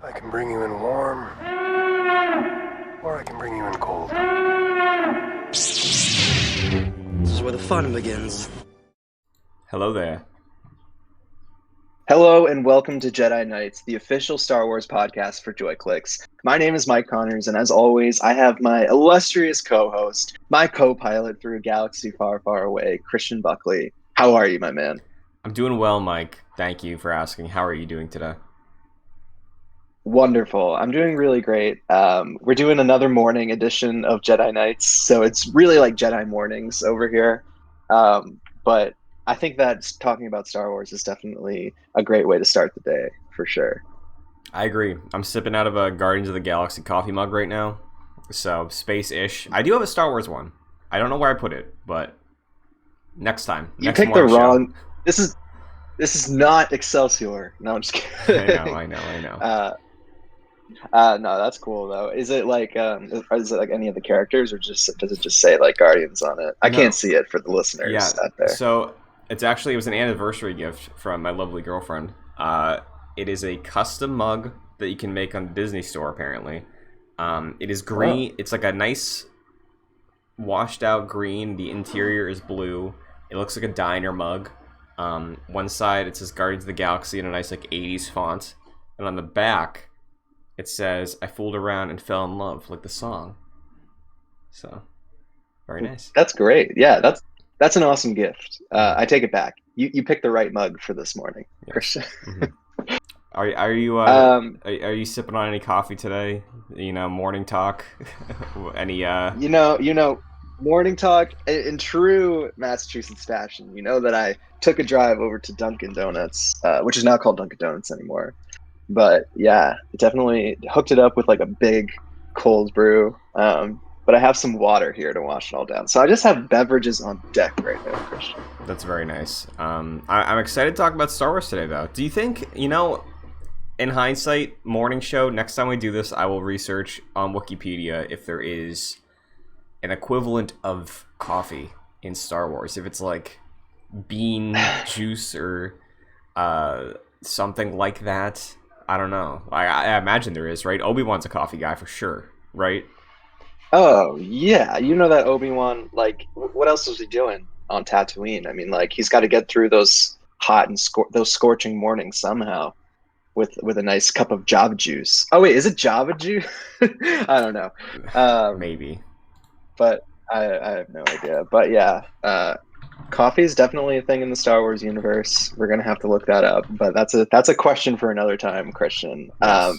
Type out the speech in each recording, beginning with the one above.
I can bring you in warm, or I can bring you in cold. This is where the fun begins. Hello there. Hello and welcome to Jedi Knights, the official Star Wars podcast for JoyClicks. My name is Mike Connors, and as always, I have my illustrious co-host, my co-pilot through a galaxy far, far away, Christian Buckley. How are you, my man? I'm doing well, Mike. Thank you for asking. How are you doing today? Wonderful. I'm doing really great. We're doing another morning edition of Jedi Knights, so it's really like Jedi mornings over here. But I think that talking about Star Wars is definitely a great way to start the day, for sure. I agree. I'm sipping out of a Guardians of the Galaxy coffee mug right now. So, space-ish. I do have a Star Wars one. I don't know where I put it, but next time. You next picked the morning show. wrong... This is not Excelsior. No, I'm just kidding. I know. No, that's cool though. Is it like any of the characters, or does it just say like Guardians on it? I No. can't see it for the listeners out there. So, it was an anniversary gift from my lovely girlfriend. It is a custom mug that you can make on the Disney Store, apparently. It is green. It's like a nice washed out green. The interior is blue. It looks like a diner mug. One side it says Guardians of the Galaxy in a nice like 80s font, and on the back it says I fooled around and fell in love, like the song. So very nice. That's great. Yeah, that's an awesome gift. I take it back. You picked the right mug for this morning, Yes. Christian. Mm-hmm. Are you sipping on any coffee today? Morning talk. Any Morning talk in true Massachusetts fashion. You know that I took a drive over to Dunkin' Donuts, which is not called Dunkin' Donuts anymore. But yeah, definitely hooked it up with like a big cold brew. But I have some water here to wash it all down. So I just have beverages on deck right now, Christian. That's very nice. I'm excited to talk about Star Wars today, though. Do you think, in hindsight, morning show, next time we do this, I will research on Wikipedia if there is an equivalent of coffee in Star Wars. If it's like bean juice or something like that. I don't know. I imagine there is, right? Obi-Wan's a coffee guy for sure, right? Oh yeah, you know that Obi-Wan. Like, what else was he doing on Tatooine? I mean, like he's got to get through those hot and those scorching mornings somehow with a nice cup of Java juice. Oh wait, is it Java juice? I don't know. Maybe. But I have no idea. But yeah, coffee is definitely a thing in the Star Wars universe. We're gonna have to look that up. But that's a question for another time, Christian. Yes.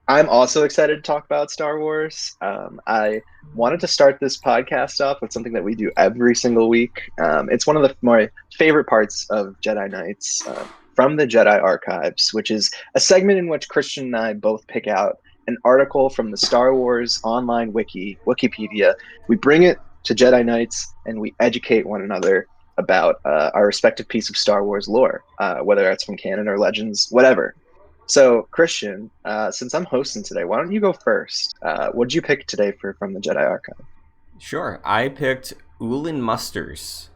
I'm also excited to talk about Star Wars. I wanted to start this podcast off with something that we do every single week. It's one of my favorite parts of Jedi Knights, from the Jedi Archives, which is a segment in which Christian and I both pick out an article from the Star Wars online Wikipedia. We bring it to Jedi Knights and we educate one another about our respective piece of Star Wars lore, whether that's from canon or legends, whatever. So, Christian, since I'm hosting today, why don't you go first? What did you pick today from the Jedi Archive? Sure. I picked Oolin Musters.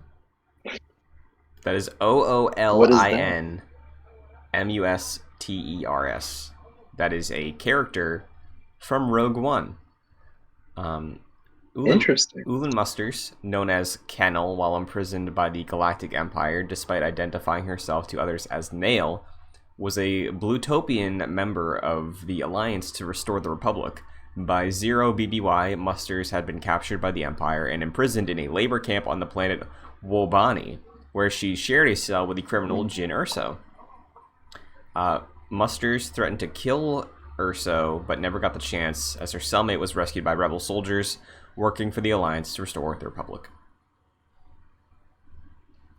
That is OOLIN MUSTERS. That is a character from Rogue One. Interesting. Oolin Musters, known as Kennel while imprisoned by the Galactic Empire, despite identifying herself to others as Nail, was a Blutopian member of the Alliance to restore the Republic. By 0 BBY, Musters had been captured by the Empire and imprisoned in a labor camp on the planet Wobani, where she shared a cell with the criminal Jyn Erso. Musters threatened to kill Erso, but never got the chance, as her cellmate was rescued by rebel soldiers working for the Alliance to restore the Republic.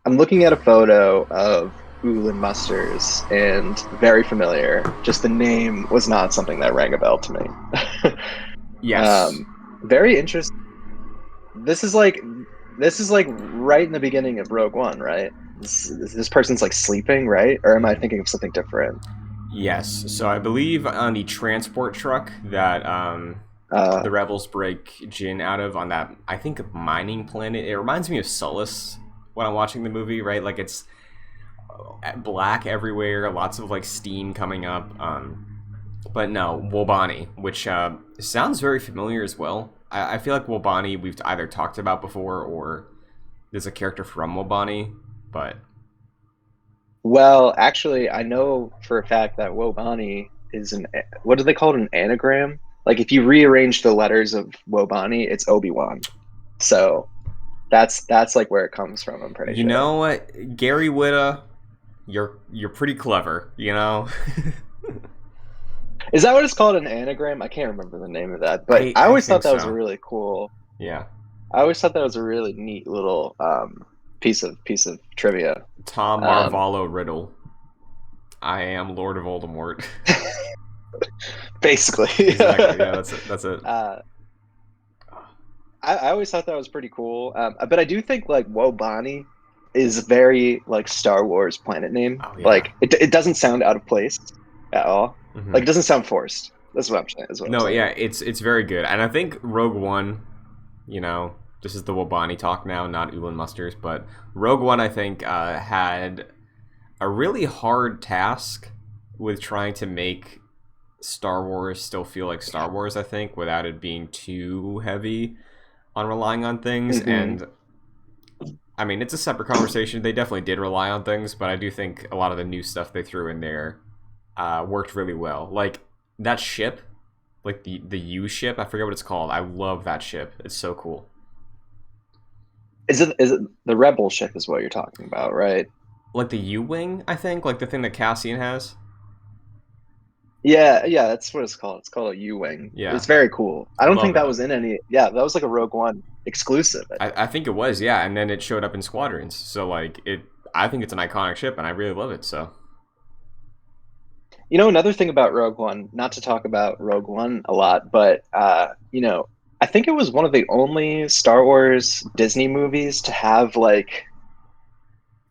I'm looking at a photo of Oolin Musters, and very familiar. Just the name was not something that rang a bell to me. Yes. Very interesting. This is like right in the beginning of Rogue One, right? This person's like sleeping, right? Or am I thinking of something different? Yes. So I believe on the transport truck that the rebels break Jyn out of on that, I think, mining planet. It reminds me of Sullust when I'm watching the movie, right? Like it's black everywhere, lots of like steam coming up. But no, Wobani, which sounds very familiar as well. I feel like Wobani we've either talked about before or there's a character from Wobani, but... Well, actually, I know for a fact that Wobani is what do they call it, an anagram? Like if you rearrange the letters of Wobani, it's Obi-Wan. So that's like where it comes from, I'm pretty You sure. know what? Gary Whitta, you're pretty clever, you know? Is that what it's called, an anagram? I can't remember the name of that, but I always thought that was a really cool. Yeah. I always thought that was a really neat little piece of trivia. Tom Marvolo Riddle. I am Lord of Voldemort. Basically. Exactly. Yeah, that's it. I always thought that was pretty cool. But I do think like Wobani is very like Star Wars planet name. Oh, yeah. Like it doesn't sound out of place at all. Mm-hmm. Like it doesn't sound forced. That's what I'm saying. No, yeah, it's very good. And I think Rogue One, you know, this is the Wobani talk now, not Ulan Musters, but Rogue One, I think, had a really hard task with trying to make Star Wars still feel like Star Wars, I think, without it being too heavy on relying on things. Mm-hmm. And I mean, it's a separate conversation. They definitely did rely on things, but I do think a lot of the new stuff they threw in there worked really well. Like that ship, like the U ship, I forget what it's called. I love that ship. It's so cool. Is it the Rebel ship is what you're talking about, right? Like the U-Wing, I think, like the thing that Cassian has. Yeah, that's what it's called. It's called a U-Wing. Yeah. It's very cool. I don't think that was in any... Yeah, that was like a Rogue One exclusive. I think it was, yeah, and then it showed up in Squadrons. So, like, I think it's an iconic ship, and I really love it, so... You know, another thing about Rogue One, not to talk about Rogue One a lot, but, you know, I think it was one of the only Star Wars Disney movies to have, like...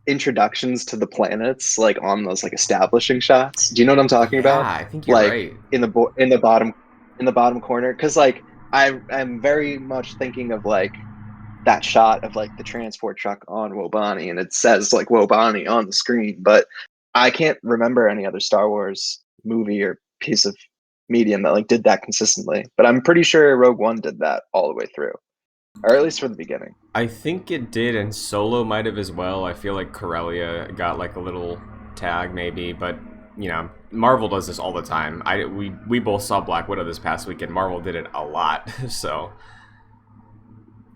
introductions to the planets like on those like establishing shots. Do you know what I'm talking about? Yeah, I think you're like, right. In the bottom corner, because like I'm very much thinking of like that shot of like the transport truck on Wobani, and it says like Wobani on the screen, but I can't remember any other Star Wars movie or piece of medium that like did that consistently. But I'm pretty sure Rogue One did that all the way through. Or at least for the beginning. I think it did, and Solo might have as well. I feel like Corellia got like a little tag maybe, but you know, Marvel does this all the time. We both saw Black Widow this past weekend. Marvel did it a lot, so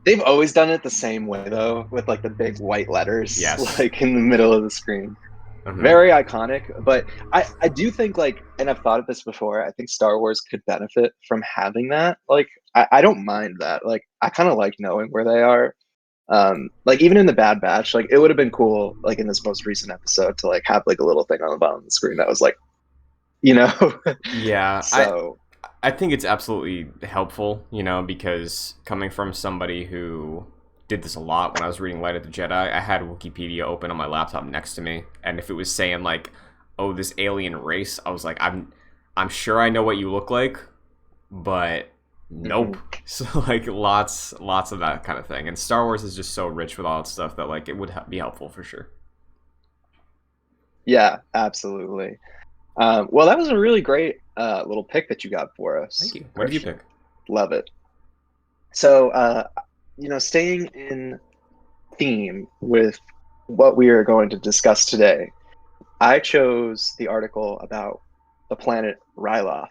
they've always done it the same way though, with like the big white letters, yes, like in the middle of the screen. Mm-hmm. Very iconic, but I do think like, and I've thought of this before, I think Star Wars could benefit from having that. Like, I don't mind that. Like, I kind of like knowing where they are. Like even in the Bad Batch, like it would have been cool, like in this most recent episode, to like have like a little thing on the bottom of the screen that was like, you know. Yeah. So I think it's absolutely helpful, you know, because coming from somebody who did this a lot when I was reading Light of the Jedi, I had Wikipedia open on my laptop next to me, and if it was saying like, oh, this alien race, I was like, I'm sure I know what you look like, but nope. So like lots of that kind of thing, and Star Wars is just so rich with all that stuff that like it would be helpful for sure. Yeah, absolutely. Well, that was a really great little pick that you got for us. Thank you. What did you pick? Love it. So you know, staying in theme with what we are going to discuss today, I chose the article about the planet Ryloth.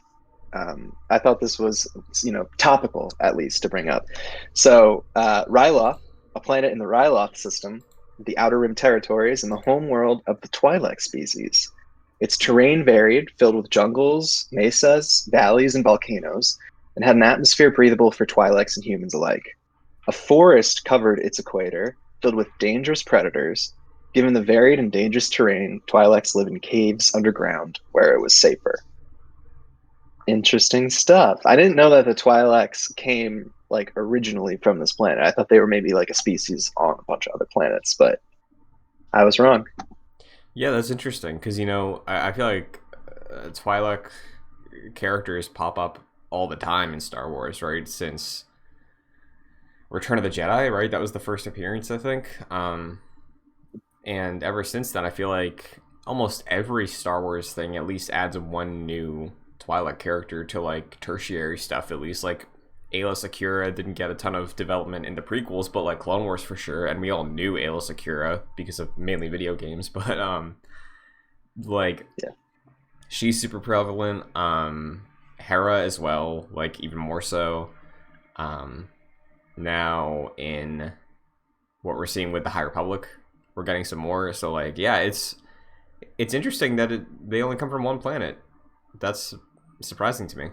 I thought this was, you know, topical at least to bring up. So Ryloth, a planet in the Ryloth system, the Outer Rim territories, and the home world of the Twi'lek species. Its terrain varied, filled with jungles, mesas, valleys, and volcanoes, and had an atmosphere breathable for Twi'leks and humans alike. A forest covered its equator, filled with dangerous predators. Given the varied and dangerous terrain, Twi'leks live in caves underground, where it was safer. Interesting stuff. I didn't know that the Twi'leks came like originally from this planet. I thought they were maybe like a species on a bunch of other planets, but I was wrong. Yeah, that's interesting because, you know, I feel like Twi'lek characters pop up all the time in Star Wars, right? Since Return of the Jedi, right? That was the first appearance, I think. And ever since then, I feel like almost every Star Wars thing at least adds one new Twi'lek character to like tertiary stuff. At least like Ayla Secura didn't get a ton of development in the prequels, but like Clone Wars for sure, and we all knew Ayla Secura because of mainly video games. But like Yeah. she's super prevalent. Hera as well, like even more so. Now in what we're seeing with the High Republic, we're getting some more. So like, yeah, it's interesting that they only come from one planet. That's surprising to me.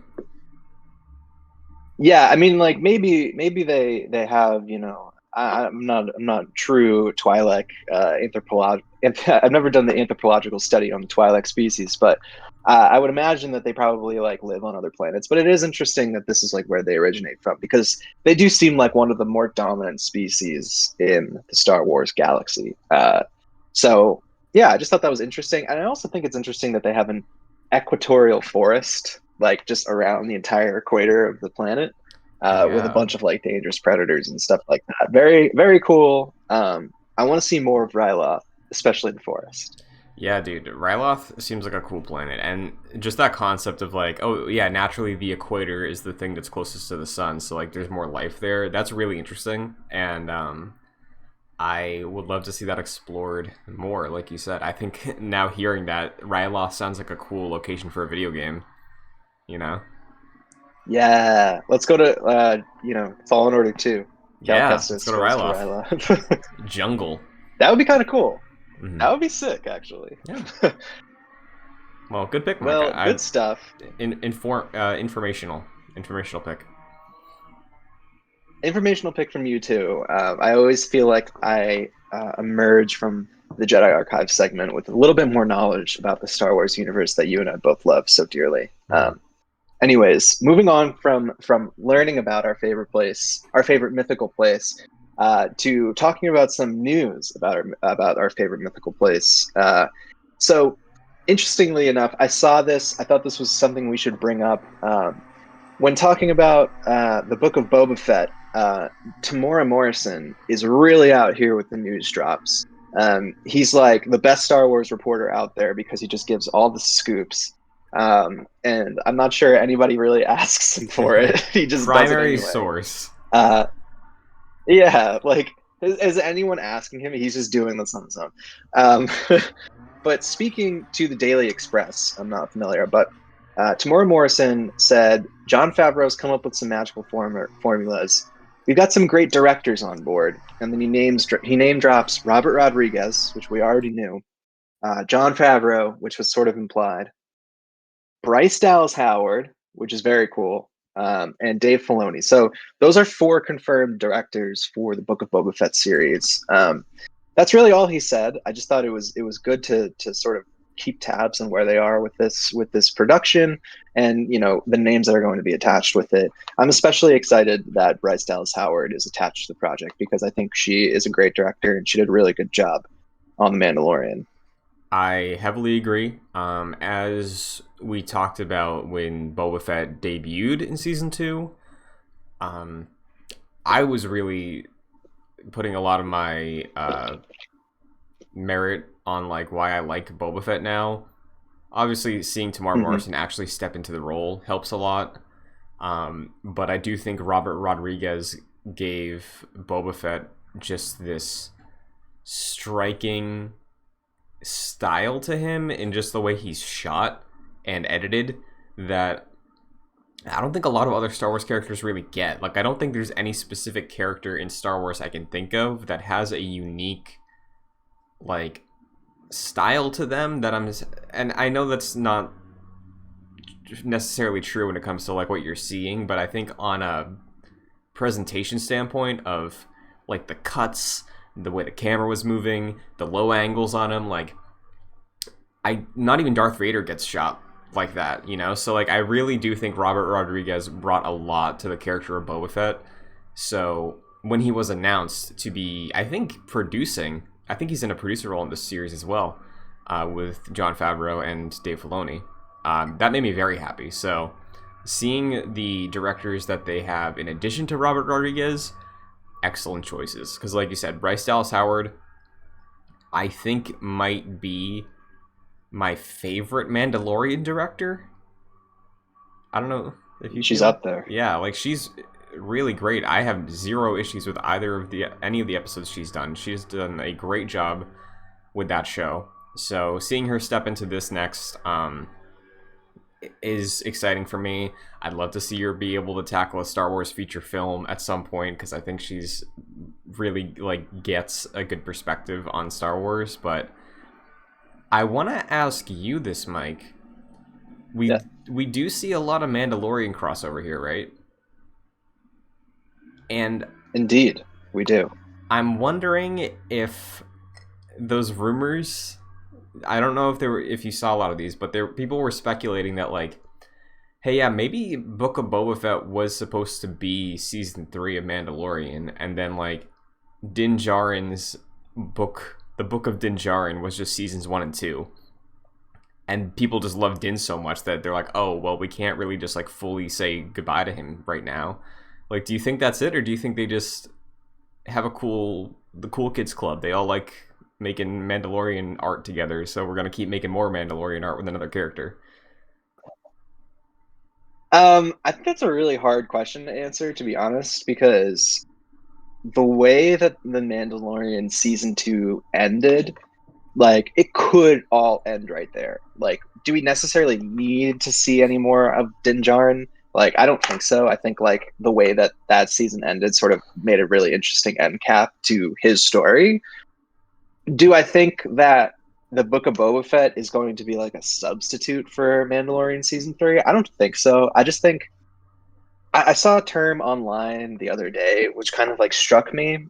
Yeah, I mean, like maybe they have, you know, I'm not true Twi'lek I've never done the anthropological study on the Twi'lek species, but I would imagine that they probably like live on other planets. But it is interesting that this is like where they originate from, because they do seem like one of the more dominant species in the Star Wars galaxy. So yeah, I just thought that was interesting, and I also think it's interesting that they have an equatorial forest like just around the entire equator of the planet, with a Yeah. bunch of like dangerous predators and stuff like that. Very, very cool. I want to see more of Ryloth, especially the forest. Yeah, dude, Ryloth seems like a cool planet, and just that concept of like, oh yeah, naturally the equator is the thing that's closest to the sun, so like there's more life there. That's really interesting, and I would love to see that explored more. Like you said, I think now hearing that, Ryloth sounds like a cool location for a video game. You know? Yeah, let's go to Fallen Order 2. Cal Yeah, let's Kestis go to goes to Ryloth. Ryloth. Jungle. That would be kind of cool. Mhm. That would be sick, actually. Yeah. Well, good pick, Mark. Well, good stuff. Informational pick. Informational pick from you too. I always feel like I emerge from the Jedi Archive segment with a little bit more knowledge about the Star Wars universe that you and I both love so dearly. Anyways, moving on from learning about our favorite place, our favorite mythical place, to talking about some news about our favorite mythical place. So, interestingly enough, I saw this. I thought this was something we should bring up when talking about the Book of Boba Fett. Tamora Morrison is really out here with the news drops. He's like the best Star Wars reporter out there because he just gives all the scoops. And I'm not sure anybody really asks him for it. He just Primary does it anyway. source. Yeah, like is anyone asking him? He's just doing this on his own. But speaking to the Daily Express, I'm not familiar, but Tamora Morrison said Jon Favreau's come up with some magical formulas. We've got some great directors on board, and then he name drops Robert Rodriguez, which we already knew, Jon Favreau, which was sort of implied, Bryce Dallas Howard, which is very cool, and Dave Filoni. So those are 4 confirmed directors for the Book of Boba Fett series. That's really all he said. I just thought it was good to sort of keep tabs on where they are with this production, and the names that are going to be attached with it. I'm especially excited that Bryce Dallas Howard is attached to the project because I think she is a great director and she did a really good job on The Mandalorian. I heavily agree. As we talked about when Boba Fett debuted in season 2, I was really putting a lot of my merit on like why I like Boba Fett now. Obviously, seeing Tamara Morrison actually step into the role helps a lot. But I do think Robert Rodriguez gave Boba Fett just this striking style to him in just the way he's shot and edited that I don't think a lot of other Star Wars characters really get. Like, I don't think there's any specific character in Star Wars I can think of that has a unique, like, style to them that and I know that's not necessarily true when it comes to, like, what you're seeing, but I think on a presentation standpoint of, like, the cuts, the way the camera was moving, the low angles on him, like, not even Darth Vader gets shot like that, so like I really do think Robert Rodriguez brought a lot to the character of Boba Fett. So when he was announced to be, I think he's in a producer role in this series as well, with Jon Favreau and Dave Filoni, that made me very happy. So seeing the directors that they have in addition to Robert Rodriguez, excellent choices, because like you said, Bryce Dallas Howard, I think might be my favorite Mandalorian director. I don't know if you She's feel. up there. Yeah, like she's really great. I have zero issues with any of the episodes she's done. She's done a great job with that show. So seeing her step into this next is exciting for me. I'd love to see her be able to tackle a Star Wars feature film at some point, because I think she's really like gets a good perspective on Star Wars. But I want to ask you this, Mike. We do see a lot of Mandalorian crossover here, right? And Indeed, we do. I'm wondering if those rumors, I don't know if you saw a lot of these, but people were speculating that like, hey, yeah, maybe Book of Boba Fett was supposed to be season 3 of Mandalorian, and then like Din Djarin's book, the Book of Din Djarin, was just seasons 1 and 2. And people just love Din so much that they're like, oh, well, we can't really just like fully say goodbye to him right now. Like, do you think that's it, or do you think they just have the cool kids club? They all like making Mandalorian art together, so we're gonna keep making more Mandalorian art with another character. I think that's a really hard question to answer, to be honest, because the way that the Mandalorian season 2 ended, like it could all end right there. Like, do we necessarily need to see any more of Din Djarin? Like, I don't think so. I think like the way that that season ended sort of made a really interesting end cap to his story. Do I think that the Book of Boba Fett is going to be like a substitute for Mandalorian season 3? I don't think so. I just think I saw a term online the other day which kind of like struck me.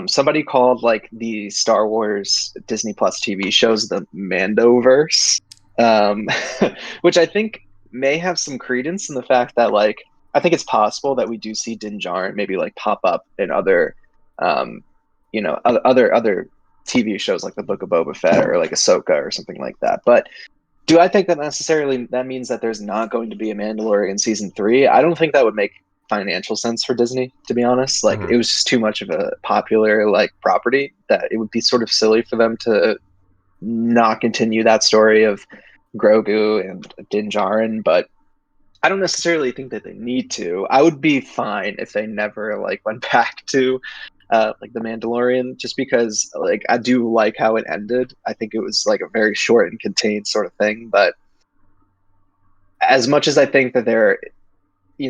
Somebody called like the Star Wars Disney Plus TV shows the Mandoverse, um, which I think may have some credence in the fact that like I think it's possible that we do see Din Djarin maybe like pop up in other, um, other TV shows like the Book of Boba Fett or like Ahsoka or something like that. But do I think that necessarily that means that there's not going to be a Mandalorian season 3? I don't think that would make financial sense for Disney, to be honest. Like it was just too much of a popular like property that it would be sort of silly for them to not continue that story of Grogu and Din Djarin. But I don't necessarily think that they need to. I would be fine if they never like went back to like the Mandalorian, just because like I do like how it ended. I think it was like a very short and contained sort of thing. But as much as I think that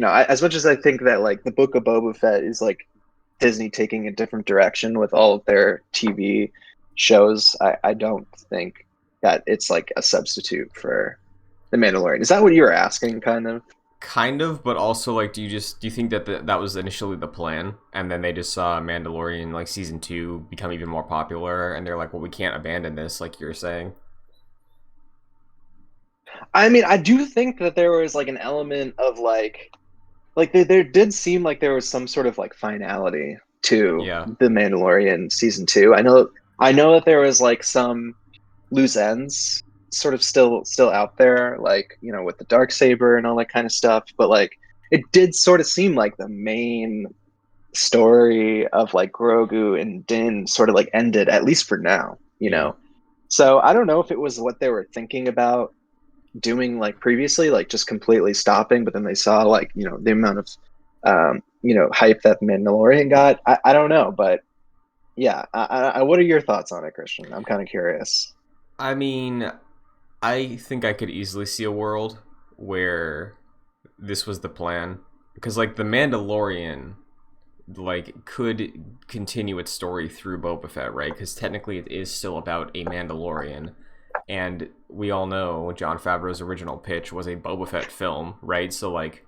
as much as I think that like the Book of Boba Fett is like Disney taking a different direction with all of their TV shows, I don't think that it's like a substitute for the Mandalorian. Is that what you were asking, kind of? Kind of, but also like, do you think that that was initially the plan, and then they just saw Mandalorian like season 2 become even more popular, and they're like, well, we can't abandon this, like you're saying? I mean, I do think that there was like an element of like there did seem like there was some sort of like finality to Yeah. the Mandalorian season 2. I know that there was like some loose ends sort of still out there, like with the dark saber and all that kind of stuff, but like it did sort of seem like the main story of like Grogu and Din sort of like ended, at least for now. So I don't know if it was what they were thinking about doing like previously, like just completely stopping, but then they saw like the amount of hype that Mandalorian got. I don't know, but yeah, what are your thoughts on it, Christian? I'm kind of curious. I mean, I think I could easily see a world where this was the plan, because like the Mandalorian like could continue its story through Boba Fett, right? Because technically it is still about a Mandalorian, and we all know Jon Favreau's original pitch was a Boba Fett film, right? So like,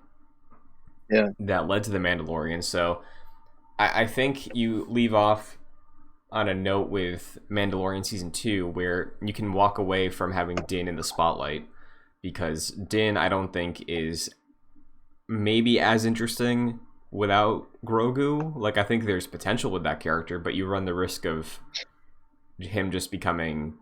yeah, that led to the Mandalorian. So I think you leave off on a note with Mandalorian season 2, where you can walk away from having Din in the spotlight, because Din, I don't think, is maybe as interesting without Grogu. Like, I think there's potential with that character, but you run the risk of him just becoming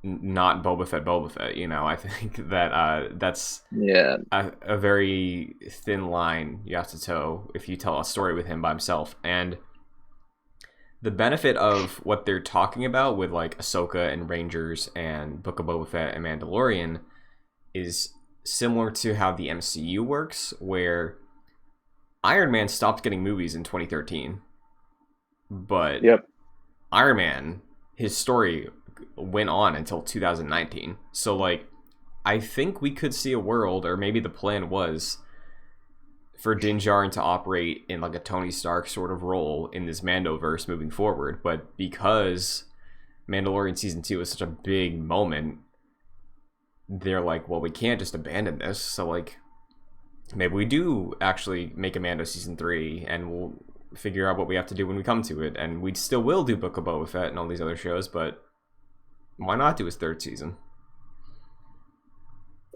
not Boba Fett. I think that that's a very thin line you have to toe if you tell a story with him by himself. And the benefit of what they're talking about with like Ahsoka and Rangers and Book of Boba Fett and Mandalorian is similar to how the MCU works, where Iron Man stopped getting movies in 2013, but Yep. Iron Man, his story went on until 2019. So like, I think we could see a world, or maybe the plan was for Din Djarin to operate in like a Tony Stark sort of role in this Mandoverse moving forward. But because Mandalorian Season 2 is such a big moment, they're like, well, we can't just abandon this. So like, maybe we do actually make a Mando Season 3 and we'll figure out what we have to do when we come to it. And we still will do Book of Boba Fett and all these other shows, but why not do his third season?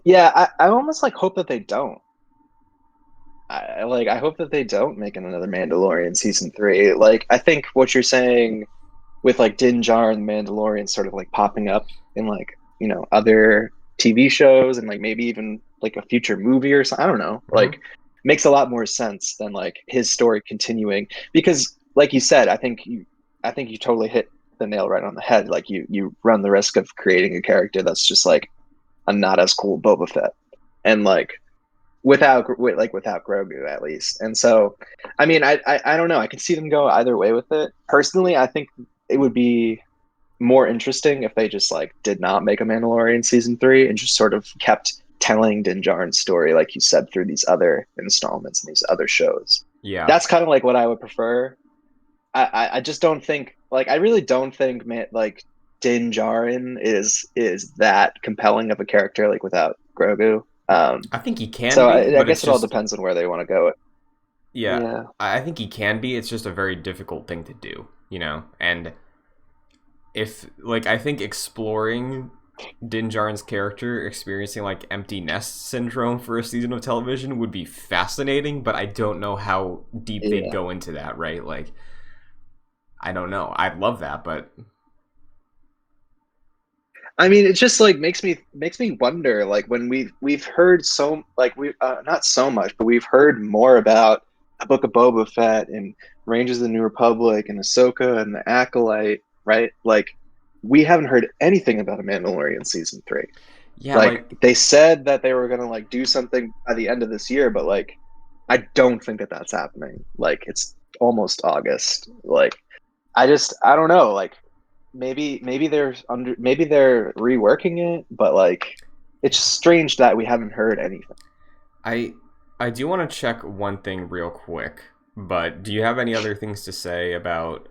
Yeah, I almost like hope that they don't. I hope that they don't make another Mandalorian season 3. Like, I think what you're saying with like Din Djarin, the Mandalorian, sort of like popping up in like, you know, other TV shows and like maybe even like a future movie or something. I don't know. Like, makes a lot more sense than like his story continuing, because like you said, I think you totally hit the nail right on the head. Like you run the risk of creating a character that's just like a not as cool Boba Fett, and like without Grogu at least. And so, I mean, I don't know. I can see them go either way with it. Personally, I think it would be more interesting if they just like did not make a Mandalorian season 3 and just sort of kept telling Din Djarin's story, like you said, through these other installments and these other shows. Yeah. That's kind of like what I would prefer. I just don't think, like, I really don't think, man, like Din Djarin is that compelling of a character, like without Grogu. I think he can So be, I but guess it's it all just, depends on where they want to go. yeah, I think he can be. It's just a very difficult thing to do, you know? And if, like, I think exploring Din Djarin's character experiencing, like, empty nest syndrome for a season of television would be fascinating, but I don't know how deep they'd go into that, right? Like, I don't know. I'd love that, but I mean, it just like makes me wonder, like when we've heard so, like, we not so much, but we've heard more about a Book of Boba Fett and Rangers of the New Republic and Ahsoka and the Acolyte, right? Like, we haven't heard anything about a Mandalorian season 3. yeah, Like, they said that they were gonna like do something by the end of this year, but like I don't think that that's happening. Like, it's almost August. Like, I don't know. Like, maybe they're reworking it, but like it's strange that we haven't heard anything. I do want to check one thing real quick, but do you have any other things to say about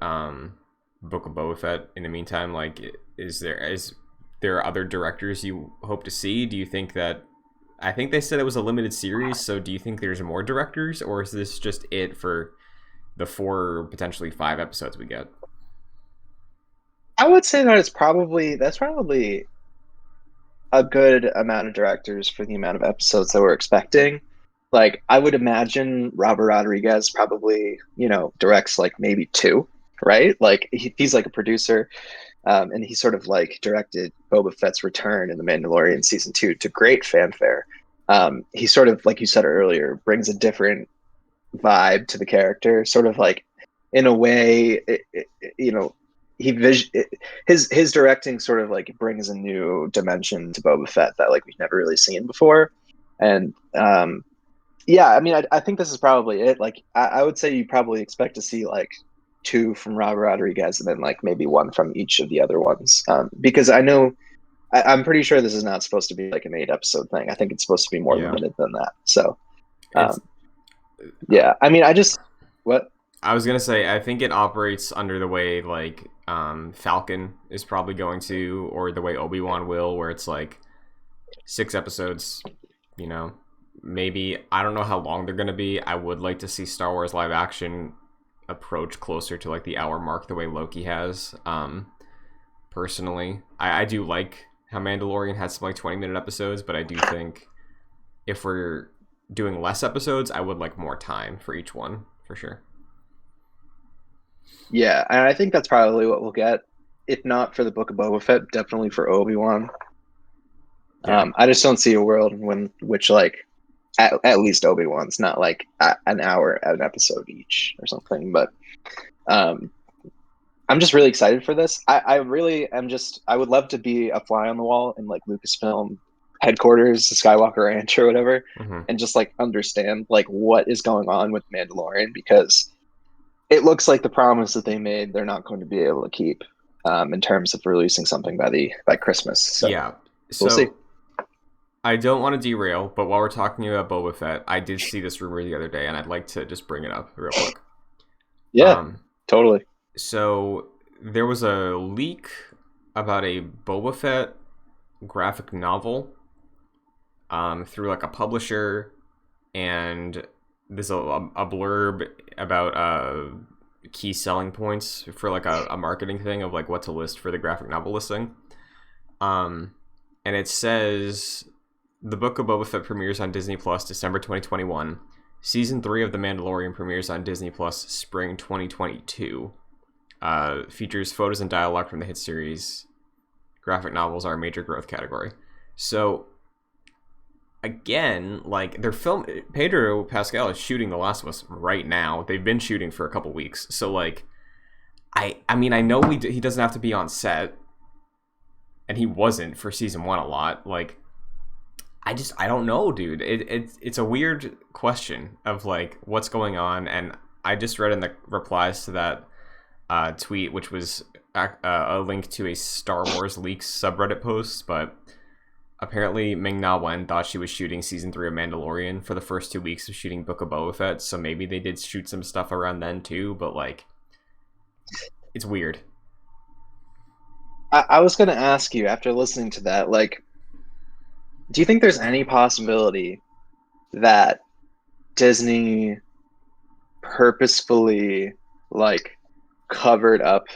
Book of Boba Fett in the meantime? Like, is there other directors you hope to see? Do you think that, I think they said it was a limited series, so do you think there's more directors, or is this just it for the 4 or potentially 5 episodes we get? I would say that that's probably a good amount of directors for the amount of episodes that we're expecting. Like, I would imagine Robert Rodriguez probably, you know, directs like maybe 2, right? Like, he's like a producer, and he sort of like directed Boba Fett's return in The Mandalorian season 2 to great fanfare. He sort of, like you said earlier, brings a different vibe to the character, sort of like, in a way, you know, his directing sort of like brings a new dimension to Boba Fett that like we've never really seen before. And yeah, I mean, I think this is probably it. Like, I would say you probably expect to see like 2 from Robert Rodriguez and then like maybe 1 from each of the other ones, because I know I'm pretty sure this is not supposed to be like an 8-episode thing. I think it's supposed to be more limited than that. So yeah, I mean, what I was gonna say, I think it operates under the way like Falcon is probably going to, or the way Obi-Wan will, where it's like 6 episodes, you know. Maybe, I don't know how long they're gonna be. I would like to see Star Wars live action approach closer to like the hour mark the way Loki has. Personally, I do like how Mandalorian has some like 20-minute episodes, but I do think if we're doing less episodes, I would like more time for each one, for sure. Yeah, and I think that's probably what we'll get. If not for the Book of Boba Fett, definitely for Obi-Wan. Yeah. I just don't see a world in which like at least Obi-Wan's not like an hour an episode each or something. But I'm just really excited for this. I really am just I would love to be a fly on the wall in like Lucasfilm headquarters, the Skywalker Ranch or whatever, Hmm. and just like understand like what is going on with Mandalorian because it looks like the promise that they made they're not going to be able to keep in terms of releasing something by Christmas. So Yeah. we'll see. So I don't want to derail, but while we're talking about Boba Fett, I did see this rumor the other day, and I'd like to just bring it up real quick. Yeah, Um, totally. so there was a leak about a Boba Fett graphic novel through like a publisher, and there's a blurb about key selling points for like a marketing thing of like what to list for the graphic novel listing. And it says the Book of Boba Fett premieres on Disney Plus December 2021. Season 3 of The Mandalorian premieres on Disney Plus spring 2022. Features photos and dialogue from the hit series. Graphic novels are a major growth category. So, again, like, Pedro Pascal is shooting The Last of Us right now. They've been shooting for a couple weeks. So, like, I mean, I know he doesn't have to be on set, and he wasn't for season 1 a lot. Like, I don't know, dude. It's a weird question of like what's going on, and I just read in the replies to that tweet, which was a link to a Star Wars leaks subreddit post, but apparently Ming-Na Wen thought she was shooting season 3 of Mandalorian for the first 2 weeks of shooting Book of Boba Fett, so maybe they did shoot some stuff around then too, but like, it's weird. I was going to ask you after listening to that, like, do you think there's any possibility that Disney purposefully like covered up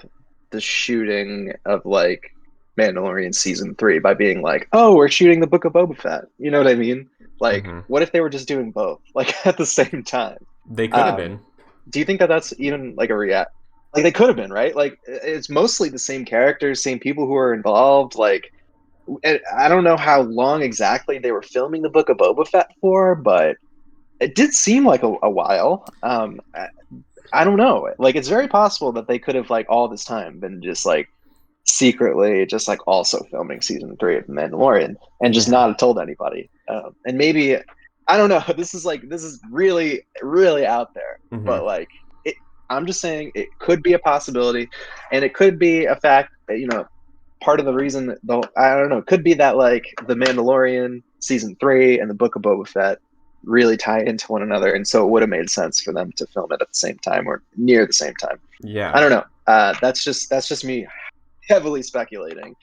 the shooting of like Mandalorian season 3 by being like, "Oh, we're shooting the Book of Boba Fett." You know what I mean? Like, Mm-hmm. what if they were just doing both, like at the same time? They could have been. Do you think that that's even like a react? Like they could have been, right? Like it's mostly the same characters, same people who are involved. Like I don't know how long exactly they were filming the Book of Boba Fett for, but it did seem like a while. I don't know. Like it's very possible that they could have like all this time been just like secretly just like also filming season 3 of The Mandalorian and just Yeah. not have told anybody. And maybe I don't know. This is really really out there, Mm-hmm. but like it, I'm just saying it could be a possibility, and it could be a fact that part of the reason that I don't know, it could be that like The Mandalorian season 3 and the Book of Boba Fett really tie into one another, and so it would have made sense for them to film it at the same time or near the same time. Yeah. I don't know. That's just me heavily speculating.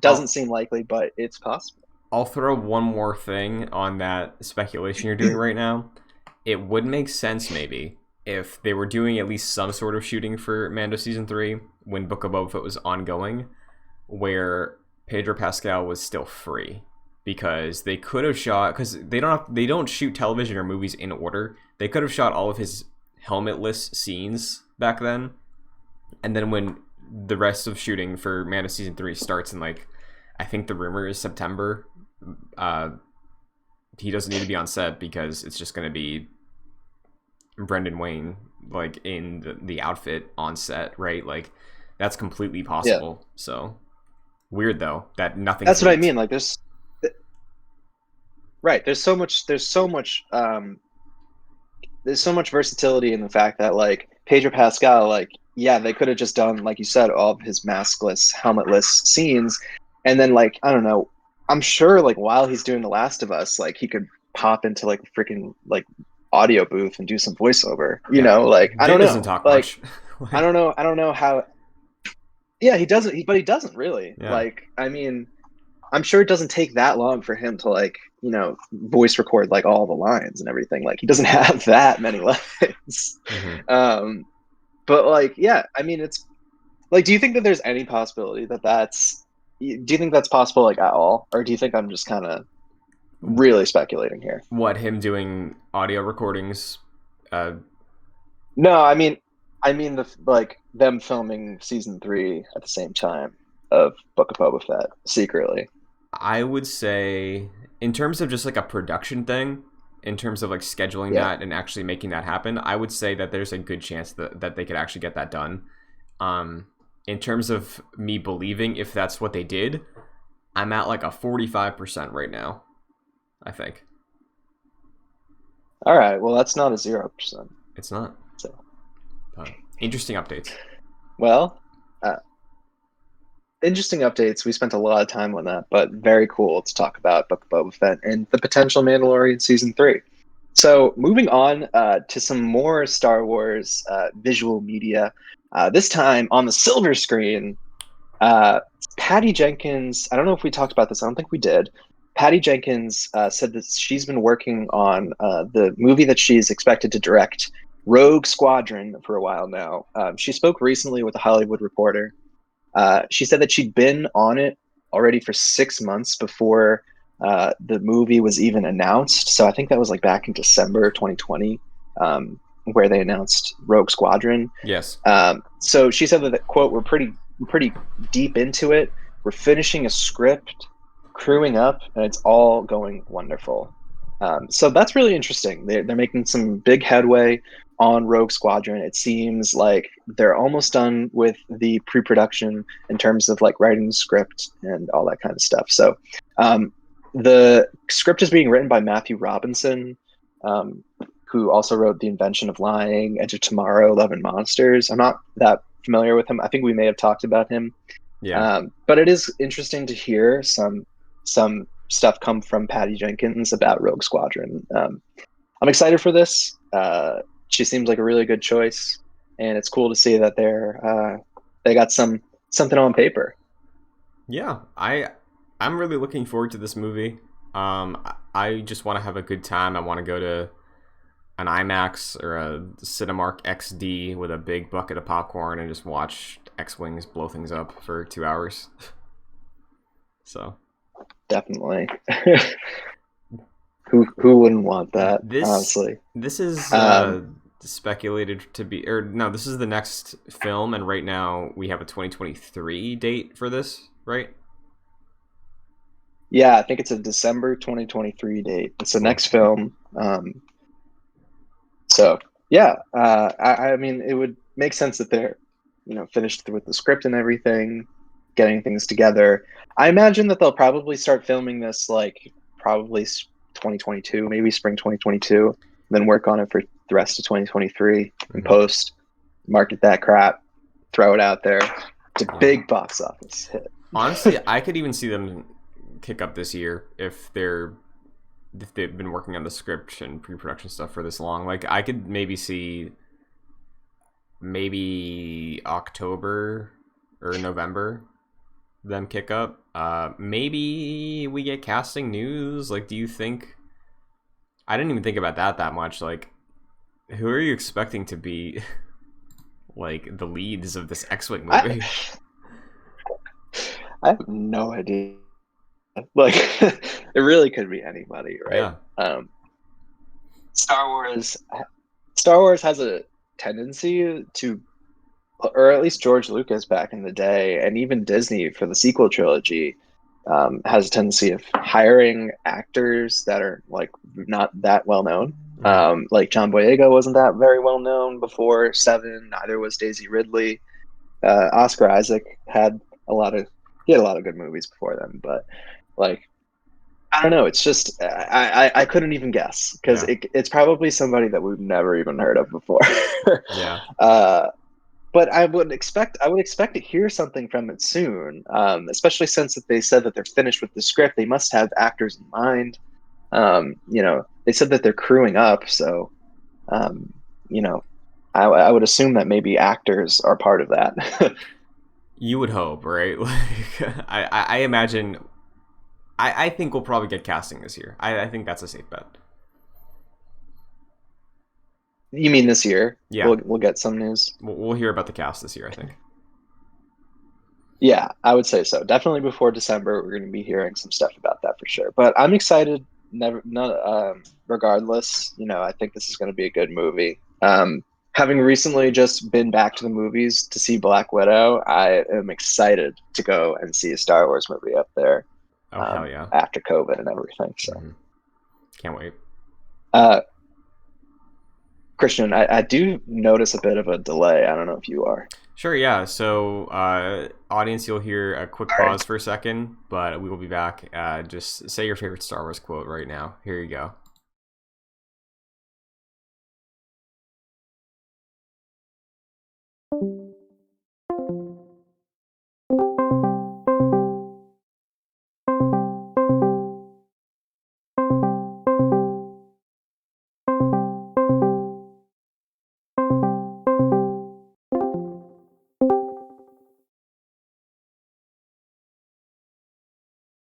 Doesn't seem likely, but it's possible. I'll throw one more thing on that speculation you're doing right now. It would make sense maybe if they were doing at least some sort of shooting for Mando season 3 when Book of Boba Fett was ongoing, where Pedro Pascal was still free, because they could have shot, because they don't shoot television or movies in order. They could have shot all of his helmetless scenes back then, and then when the rest of shooting for Mando season 3 starts in like, I think the rumor is September, he doesn't need to be on set because it's just going to be Brendan Wayne like in the outfit on set, right? Like that's completely possible. Yeah. So weird though that nothing. That's what I mean. Like there's so much versatility in the fact that like Pedro Pascal, like yeah, they could have just done, like you said, all of his maskless, helmetless scenes, and then like I don't know, I'm sure like while he's doing The Last of Us, like he could pop into like a freaking like audio booth and do some voiceover. You know, like I don't know. Doesn't talk like, much. I don't know how. Yeah, he doesn't. But he doesn't really. Yeah. Like I mean, I'm sure it doesn't take that long for him to like voice record like all the lines and everything. Like he doesn't have that many lines. Mm-hmm. But like, yeah, I mean, it's like, do you think that there's any possibility that do you think that's possible like at all? Or do you think I'm just kind of really speculating here? What, him doing audio recordings? No, I mean like them filming season 3 at the same time of Book of Boba Fett secretly. I would say in terms of just like a production thing, in terms of like scheduling that and actually making that happen, I would say that there's a good chance that they could actually get that done. In terms of me believing if that's what they did, I'm at like a 45% right now, I think. All right. Well, that's not a 0%. It's not. So, interesting updates. well, interesting updates. We spent a lot of time on that, but very cool to talk about Book of Boba Fett and the potential Mandalorian season 3. So moving on to some more Star Wars visual media. This time on the silver screen, Patty Jenkins. I don't know if we talked about this. I don't think we did. Patty Jenkins said that she's been working on the movie that she's expected to direct, Rogue Squadron, for a while now. She spoke recently with a Hollywood Reporter. She said that she'd been on it already for 6 months before the movie was even announced. So I think that was like back in December 2020, where they announced Rogue Squadron. Yes. So she said that, quote, we're pretty deep into it. We're finishing a script, crewing up, and it's all going wonderful. So that's really interesting. They're making some big headway on Rogue Squadron. It seems like they're almost done with the pre-production in terms of like writing the script and all that kind of stuff. So the script is being written by Matthew Robinson, who also wrote The Invention of Lying, Edge of Tomorrow, Love and Monsters. I'm not that familiar with him. I think we may have talked about him. Yeah. But it is interesting to hear some stuff come from Patty Jenkins about Rogue Squadron. I'm excited for this. She seems like a really good choice, and it's cool to see that they got something on paper. Yeah, I'm really looking forward to this movie. I just want to have a good time. I want to go to an IMAX or a Cinemark XD with a big bucket of popcorn and just watch X-Wings blow things up for 2 hours. So definitely. Who wouldn't want that? Honestly, this is speculated to be, or no, this is the next film, and right now we have a 2023 date for this, right? Yeah, I think it's a December 2023 date. It's the next film. So yeah, I mean, it would make sense that they're, finished with the script and everything, getting things together. I imagine that they'll probably start filming this like probably 2022, maybe spring 2022, then work on it for the rest of 2023 and post, market that crap, throw it out there. It's a big box office hit. Honestly, I could even see them kick up this year if they've been working on the script and pre-production stuff for this long. Like, I could maybe see October or November them kick up. Maybe we get casting news. Like, do you think? I didn't even think about that much. Like, who are you expecting to be like the leads of this X-Wing movie? I have no idea. Like, it really could be anybody, right? Yeah. Star Wars has a tendency to, or at least George Lucas back in the day, and even Disney for the sequel trilogy, has a tendency of hiring actors that are like not that well known. Like John Boyega wasn't that very well known before Seven. Neither was Daisy Ridley. Oscar Isaac had a lot of good movies before them, but like, I don't know. It's just I couldn't even guess because it's probably somebody that we've never even heard of before. Yeah. But I would expect to hear something from it soon, especially since that they said that they're finished with the script. They must have actors in mind. They said that they're crewing up, so I would assume that maybe actors are part of that. You would hope, right? Like, I imagine. I think we'll probably get casting this year. I think that's a safe bet. You mean this year? Yeah. We'll get some news. We'll hear about the cast this year, I think. Yeah, I would say so. Definitely before December, we're going to be hearing some stuff about that for sure. But I'm excited. Regardless, I think this is going to be a good movie. Having recently just been back to the movies to see Black Widow, I am excited to go and see a Star Wars movie up there. Oh, hell yeah. After COVID and everything. So Can't wait. Christian, I do notice a bit of a delay. I don't know if you are. Sure, yeah. So, audience, you'll hear a quick All right. pause for a second, but we will be back. Just say your favorite Star Wars quote right now. Here you go.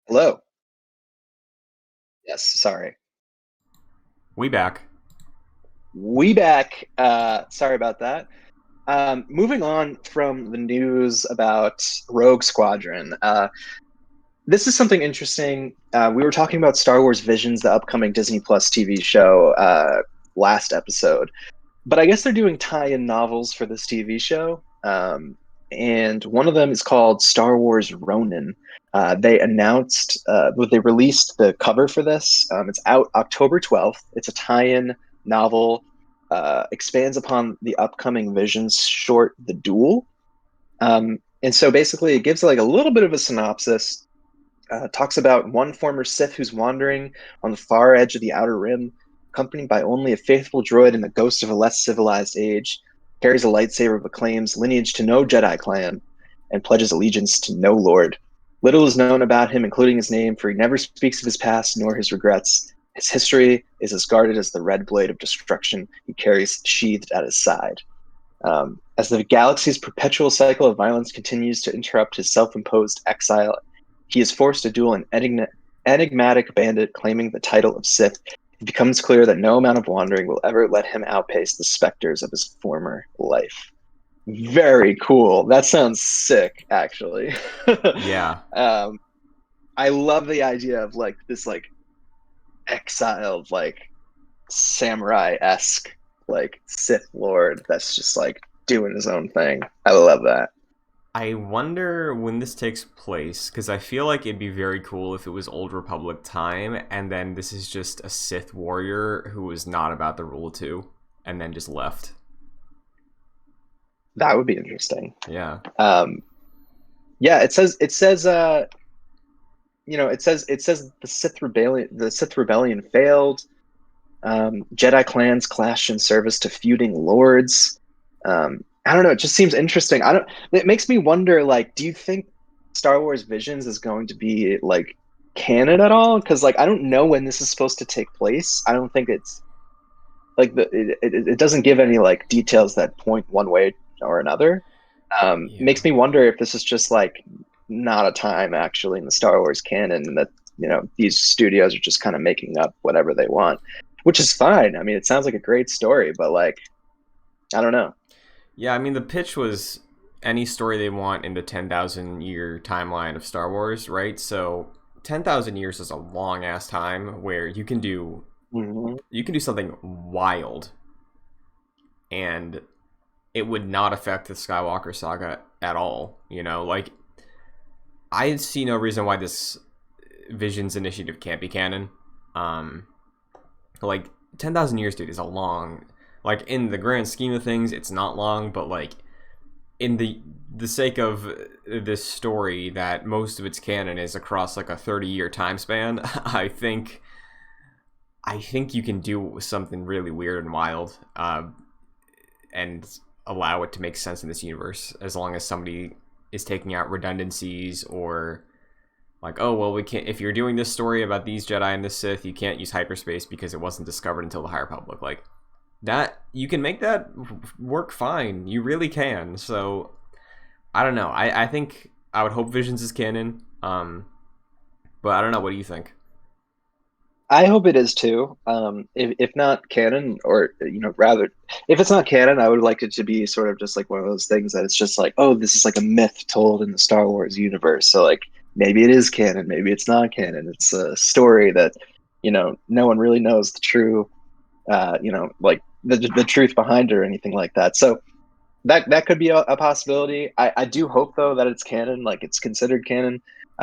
Hello. Yes, sorry. We back. We back. Sorry about that. Moving on from the news about Rogue Squadron. This is something interesting. We were talking about Star Wars Visions, the upcoming Disney Plus TV show, last episode. But I guess they're doing tie-in novels for this TV show. And one of them is called Star Wars Ronin. They released the cover for this. It's out October 12th. It's a tie-in novel, expands upon the upcoming Visions short, The Duel. And so basically, it gives like a little bit of a synopsis. Talks about one former Sith who's wandering on the far edge of the Outer Rim, accompanied by only a faithful droid and the ghost of a less civilized age, carries a lightsaber but claims lineage to no Jedi clan, and pledges allegiance to no Lord. Little is known about him, including his name, for he never speaks of his past nor his regrets. His history is as guarded as the red blade of destruction he carries sheathed at his side. As the galaxy's perpetual cycle of violence continues to interrupt his self-imposed exile, he is forced to duel an enigmatic bandit claiming the title of Sith. It becomes clear that no amount of wandering will ever let him outpace the specters of his former life. Very cool. That sounds sick, actually. Yeah. I love the idea of like this like exiled like samurai-esque like Sith Lord that's just like doing his own thing. I love that. I wonder when this takes place, because I feel like it'd be very cool if it was Old Republic time, and then this is just a Sith warrior who was not about the rule too, and then just left. That would be interesting. Yeah. Yeah, it says the Sith rebellion failed. Jedi clans clashed in service to feuding lords. I don't know. It just seems interesting. I don't. It makes me wonder. Like, do you think Star Wars Visions is going to be like canon at all? Because like, I don't know when this is supposed to take place. I don't think it's like it doesn't give any like details that point one way or another. Yeah. Makes me wonder if this is just like not a time actually in the Star Wars canon, and that these studios are just kind of making up whatever they want, which is fine. I mean, it sounds like a great story, but like, I don't know. Yeah, I mean, the pitch was any story they want in the 10,000 year timeline of Star Wars, right? So 10,000 years is a long ass time where Mhm. you can do something wild and it would not affect the Skywalker saga at all, Like, I see no reason why this Visions initiative can't be canon. Like 10,000 years, dude, is a long, like, in the grand scheme of things, it's not long, but like in the sake of this story that most of its canon is across like a 30-year time span, I think you can do something really weird and wild, and allow it to make sense in this universe, as long as somebody is taking out redundancies, or like, oh well, we can't, if you're doing this story about these Jedi and this Sith, you can't use hyperspace because it wasn't discovered until the High Republic. Like, that, you can make that work fine. You really can. So I don't know. I think I would hope Visions is canon. But I don't know. What do you think? I hope it is too. If not canon, or rather, if it's not canon, I would like it to be sort of just like one of those things that it's just like, oh, this is like a myth told in the Star Wars universe. So like, maybe it is canon, maybe it's not canon. It's a story that no one really knows the true, like the truth behind it or anything like that. So that could be a possibility. I do hope though that it's canon, like it's considered canon.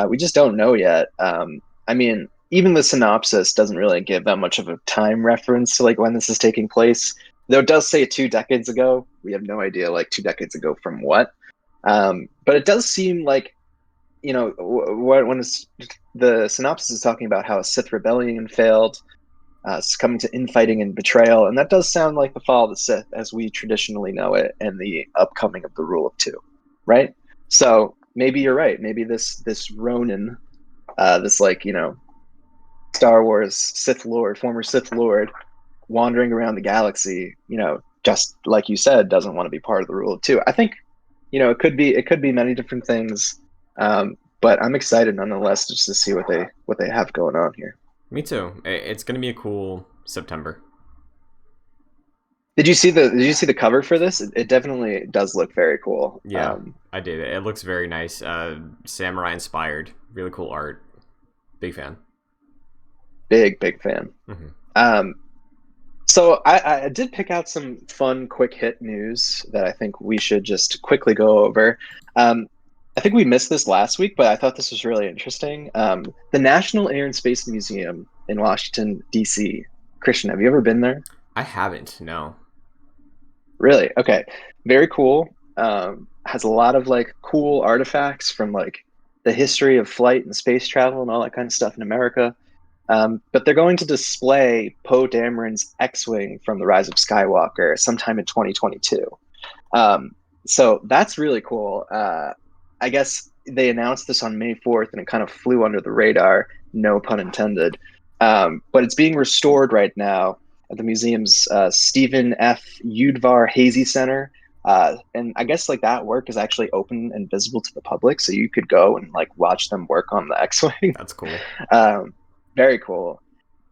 We just don't know yet. I mean, even the synopsis doesn't really give that much of a time reference to like when this is taking place. Though it does say 2 decades ago, We have no idea, like 2 decades ago from what. But it does seem like, the synopsis is talking about how a Sith rebellion failed, succumbing to infighting and betrayal, and that does sound like the fall of the Sith as we traditionally know it, and the upcoming of the Rule of Two, right? So maybe you're right. Maybe this Ronin, this Star Wars Sith Lord, former Sith Lord, wandering around the galaxy, just like you said, doesn't want to be part of the Rule of Two. I think, it could be many different things, but I'm excited nonetheless just to see what they have going on here. Me too. It's gonna be a cool September. Did you see the cover for this? It definitely does look very cool. Yeah, I did. It looks very nice. Samurai inspired. Really cool art. Big fan. Big fan. Mm-hmm. So I did pick out some fun quick hit news that I think we should just quickly go over. I think we missed this last week, but I thought this was really interesting. The National Air and Space Museum in Washington, D.C. Christian, have you ever been there? I haven't. No. Really? Okay. Very cool. Has a lot of cool artifacts from the history of flight and space travel and all that kind of stuff in America. But they're going to display Poe Dameron's X-wing from The Rise of Skywalker sometime in 2022. So that's really cool. I guess they announced this on May 4th, and it kind of flew under the radar, no pun intended. But it's being restored right now at the museum's Stephen F. Udvar Hazy Center. And I guess that work is actually open and visible to the public, so you could go and watch them work on the X-wing. That's cool. Very cool.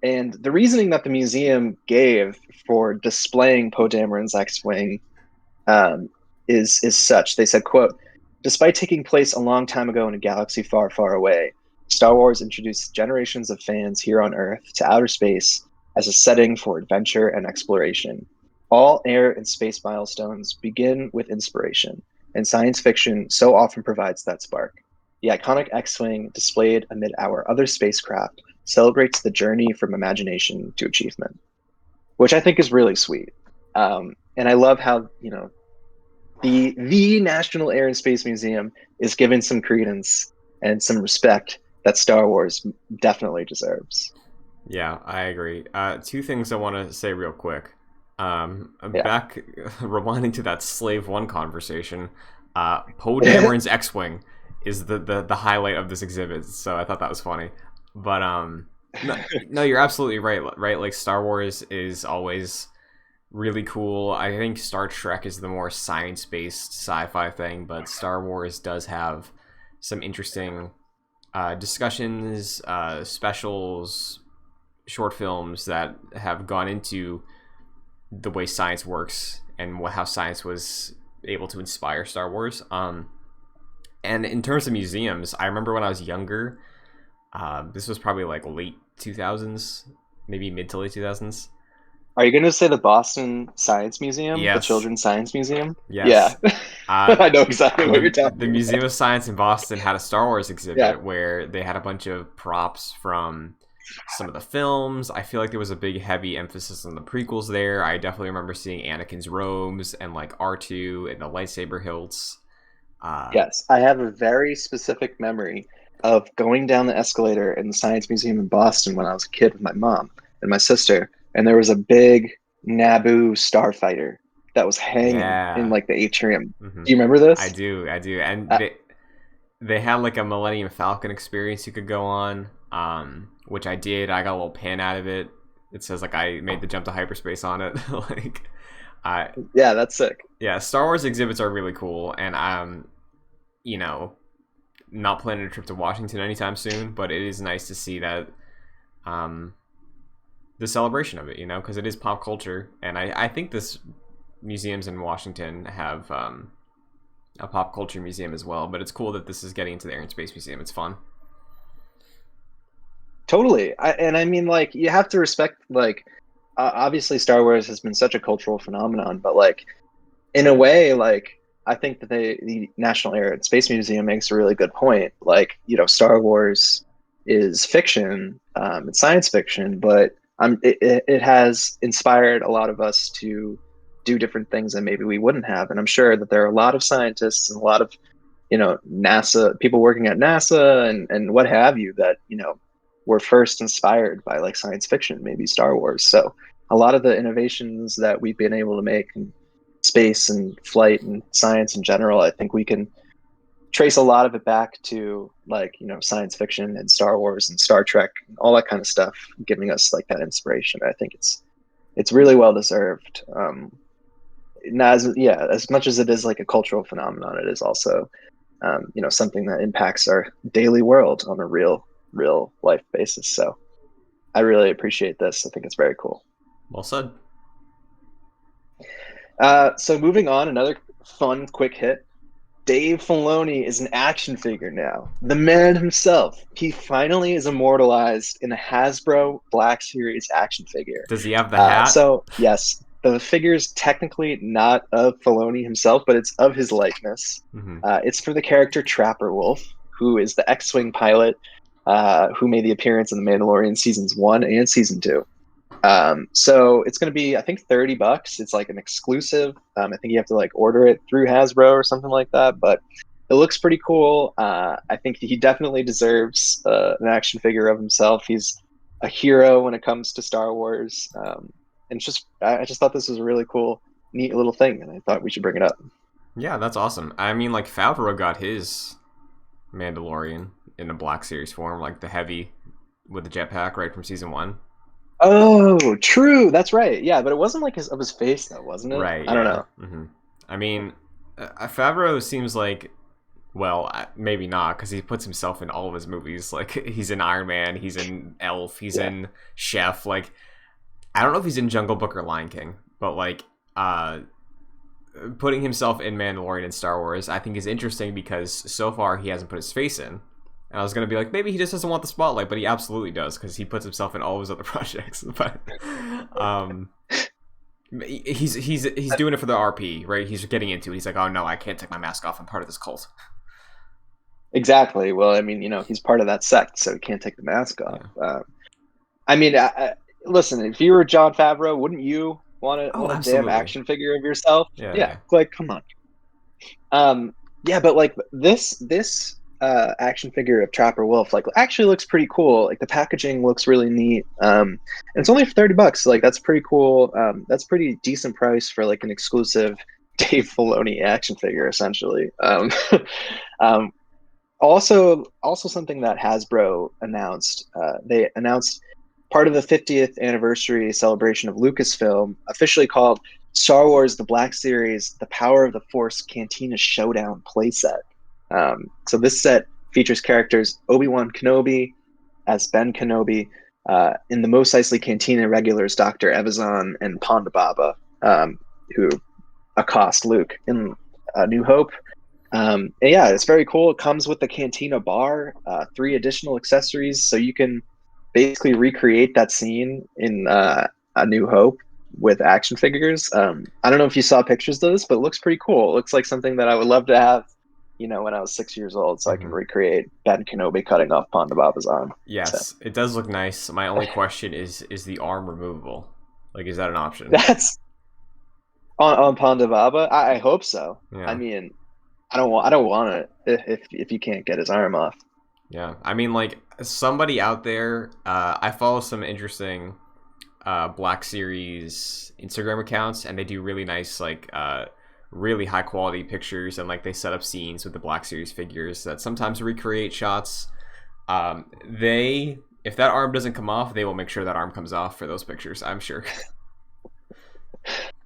And the reasoning that the museum gave for displaying Poe Dameron's X-wing is such. They said, quote, "Despite taking place a long time ago in a galaxy far, far away, Star Wars introduced generations of fans here on Earth to outer space as a setting for adventure and exploration. All air and space milestones begin with inspiration, and science fiction so often provides that spark. The iconic X-wing displayed amid our other spacecraft celebrates the journey from imagination to achievement," which I think is really sweet. And I love how, the National Air and Space Museum is given some credence and some respect that Star Wars definitely deserves. Yeah, I agree. Two things I want to say real quick. Back, rewinding to that Slave One conversation, Poe Dameron's X-wing is the highlight of this exhibit, so I thought that was funny. But no, you're absolutely right. Right, Star Wars is always really cool. I think Star Trek is the more science-based sci-fi thing, but Star Wars does have some interesting discussions, specials, short films that have gone into the way science works and how science was able to inspire Star Wars. And in terms of museums, I remember when I was younger, this was probably late 2000s, maybe mid to late 2000s. Are you going to say the Boston Science Museum? Yes. The Children's Science Museum? Yes. Yeah. I know exactly what you're talking about. The Museum of Science in Boston had a Star Wars exhibit where they had a bunch of props from some of the films. I feel like there was a big heavy emphasis on the prequels there. I definitely remember seeing Anakin's robes and R2 and the lightsaber hilts. Yes, I have a very specific memory of going down the escalator in the Science Museum in Boston when I was a kid with my mom and my sister, and there was a big Naboo starfighter that was hanging in the atrium. Mm-hmm. Do you remember this? I do. And they had a Millennium Falcon experience you could go on, which I did. I got a little pin out of it. It says I made the jump to hyperspace on it. Yeah, that's sick. Yeah, Star Wars exhibits are really cool, and I'm, not planning a trip to Washington anytime soon, but it is nice to see that, the celebration of it, because it is pop culture, and I think this museums in Washington have a pop culture museum as well, but it's cool that this is getting into the Air and Space Museum. It's fun. Totally. I mean, you have to respect, obviously Star Wars has been such a cultural phenomenon, but in a way, I think that the National Air and Space Museum makes a really good point. Star Wars is fiction, it's science fiction, but it has inspired a lot of us to do different things that maybe we wouldn't have. And I'm sure that there are a lot of scientists and a lot of, NASA people working at NASA and what have you that, were first inspired by like science fiction, maybe Star Wars. So a lot of the innovations that we've been able to make in space and flight and science in general, I think we can trace a lot of it back to like, science fiction and Star Wars and Star Trek and all that kind of stuff, giving us like that inspiration. I think it's really well deserved. Not as much as it is like a cultural phenomenon, it is also something that impacts our daily world on a real life basis. So I really appreciate this. I think it's very cool. Well said. So moving on, another fun quick hit. Dave Filoni is an action figure now. The man himself. He finally is immortalized in a Hasbro Black Series action figure. Does he have the hat? So yes, the figure is technically not of Filoni himself, but it's of his likeness. Mm-hmm. It's for the character Trapper Wolf, who is the X-wing pilot who made the appearance in The Mandalorian seasons 1 and season 2. So it's going to be, I think, $30. It's like an exclusive. I think you have to like order it through Hasbro or something like that, but it looks pretty cool. I think he definitely deserves an action figure of himself. He's a hero when it comes to Star Wars. And I just thought this was a really cool, neat little thing, and I thought we should bring it up. Yeah, that's awesome. I mean, like Favreau got his Mandalorian in a Black Series form, like the heavy with the jetpack right from season 1. Oh, true. That's right. Yeah, but it wasn't like of his face, though, wasn't it? Right. I don't know. Mm-hmm. I mean, Favreau seems like, well, maybe not, because he puts himself in all of his movies. Like, he's in Iron Man, he's in Elf, he's in Chef. Like, I don't know if he's in Jungle Book or Lion King, but like, putting himself in Mandalorian and Star Wars, I think is interesting because so far he hasn't put his face in. And I was going to be like, maybe he just doesn't want the spotlight, but he absolutely does because he puts himself in all of his other projects. But he's doing it for the RP, right? He's getting into it. He's like, oh no, I can't take my mask off. I'm part of this cult. Exactly. Well, I mean, he's part of that sect, so he can't take the mask off. Yeah. I mean, listen, if you were Jon Favreau, wouldn't you want a damn action figure of yourself? Yeah. Like, come on. But like this action figure of Trapper Wolf actually looks pretty cool. Like the packaging looks really neat. And it's only for $30. Like that's pretty cool. That's pretty decent price for like an exclusive Dave Filoni action figure, essentially. Also something that Hasbro announced. They announced part of the 50th anniversary celebration of Lucasfilm, officially called Star Wars: The Black Series, The Power of the Force Cantina Showdown playset. So this set features characters Obi-Wan Kenobi as Ben Kenobi, in the Mos Eisley Cantina regulars Dr. Evazan and Ponda Baba, who accost Luke in A New Hope. And yeah, it's very cool. It comes with the Cantina bar, 3 additional accessories, so you can basically recreate that scene in A New Hope with action figures. I don't know if you saw pictures of this, but it looks pretty cool. It looks like something that I would love to have, when I was 6 years old, so I can recreate Ben Kenobi cutting off Ponda Baba's arm. Yes, so. It does look nice. My only question is the arm removable? Like, is that an option? That's on Ponda Baba? I hope so. Yeah. I mean, I don't want it if you can't get his arm off. Yeah, I mean, like, somebody out there, I follow some interesting Black Series Instagram accounts, and they do really nice, like, really high quality pictures, and like they set up scenes with the Black Series figures that sometimes recreate shots. If that arm doesn't come off, they will make sure that arm comes off for those pictures, I'm sure.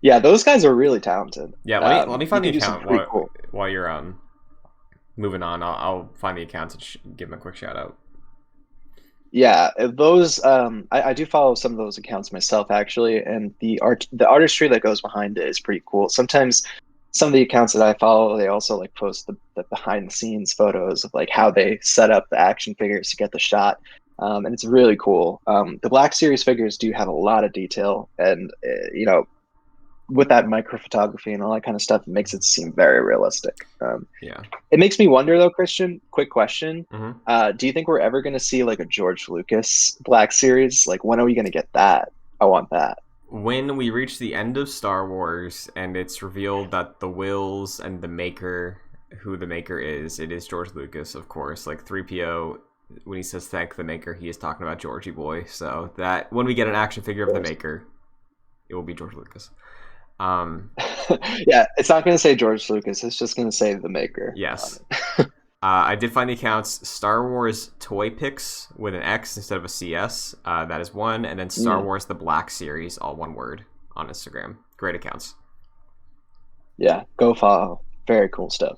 Yeah, those guys are really talented. Yeah, let me find the account while you're moving on. I'll find the account and give them a quick shout out. Yeah, those I do follow some of those accounts myself, actually, and the artistry that goes behind it is pretty cool. Sometimes some of the accounts that I follow, they also like post the behind the scenes photos of like how they set up the action figures to get the shot, and it's really cool. The Black Series figures do have a lot of detail, and with that microphotography and all that kind of stuff, it makes it seem very realistic. Yeah. It makes me wonder, though, Christian, quick question. Mm-hmm. Do you think we're ever going to see like a George Lucas Black Series? Like, when are we going to get that? I want that. when we reach the end of Star Wars and it's revealed that the Wills and the Maker, who the Maker is, it is George Lucas, of course. Like 3PO, when he says thank the Maker, he is talking about Georgie Boy. So that when we get an action figure of the Maker, it will be George Lucas. Yeah, it's not going to say George Lucas. It's just going to say the Maker. Yes. I did find the accounts Star Wars Toy Picks with an X instead of a CS. That is one. And then Star Wars The Black Series, all one word, on Instagram. Great accounts. Yeah, go follow. Very cool stuff.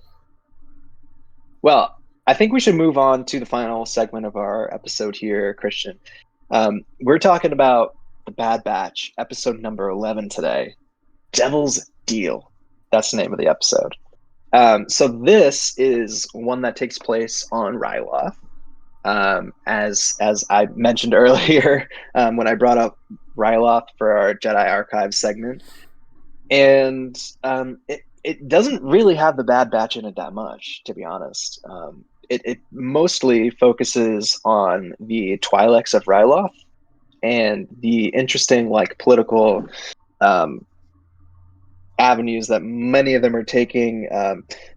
Well, I think we should move on to the final segment of our episode here, Christian. We're talking about The Bad Batch, episode number 11 today. Devil's Deal. That's the name of the episode. So this is one that takes place on Ryloth. As I mentioned earlier, when I brought up Ryloth for our Jedi Archive segment. And it doesn't really have the Bad Batch in it that much, to be honest. It mostly focuses on the Twi'leks of Ryloth and the interesting political avenues that many of them are taking.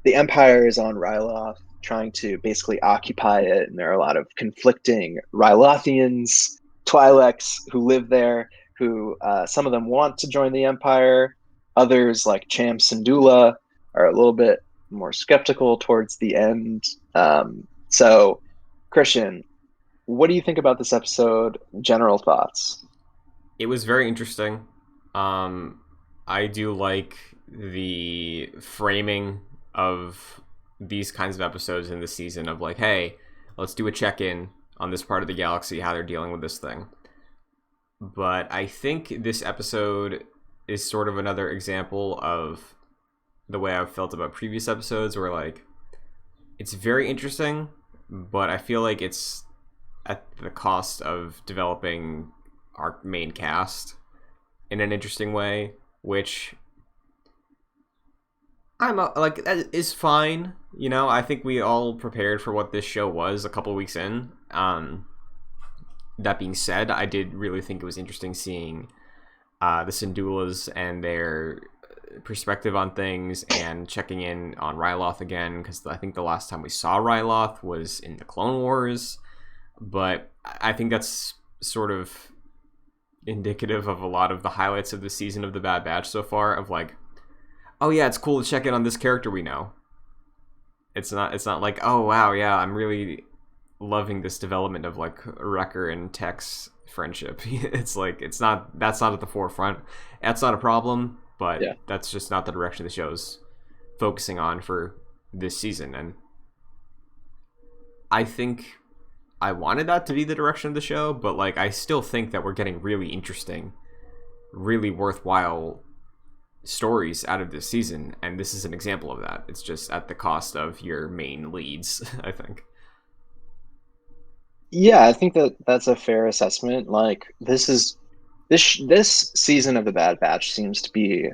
The Empire is on Ryloth, trying to basically occupy it, and there are a lot of conflicting Rylothians, Twi'leks who live there, who some of them want to join the Empire. Others, like Cham Syndulla, are a little bit more skeptical towards the end. So, Christian, what do you think about this episode? General thoughts? It was very interesting. I do like the framing of these kinds of episodes in the season of like, hey, let's do a check-in on this part of the galaxy, how they're dealing with this thing. But I think this episode is sort of another example of the way I've felt about previous episodes, where like it's very interesting, but I feel like it's at the cost of developing our main cast in an interesting way, which I'm like is fine. You know, I think we all prepared for what this show was a couple weeks in. That being said, I did really think it was interesting seeing the Syndullas and their perspective on things, and checking in on Ryloth again, because I think the last time we saw Ryloth was in the Clone Wars. But I think that's sort of indicative of a lot of the highlights of the season of The Bad Batch so far, of like, oh yeah, it's cool to check in on this character we know. It's not like, oh wow, yeah, I'm really loving this development of like Wrecker and Tech's friendship. It's like that's not at the forefront. That's not a problem, but that's just not the direction the show's focusing on for this season. And I think I wanted that to be the direction of the show, but like I still think that we're getting really interesting, really worthwhile stories out of this season, and this is an example of that. It's just at the cost of your main leads, I think. Yeah, I think that's a fair assessment. Like this season of The Bad Batch seems to be,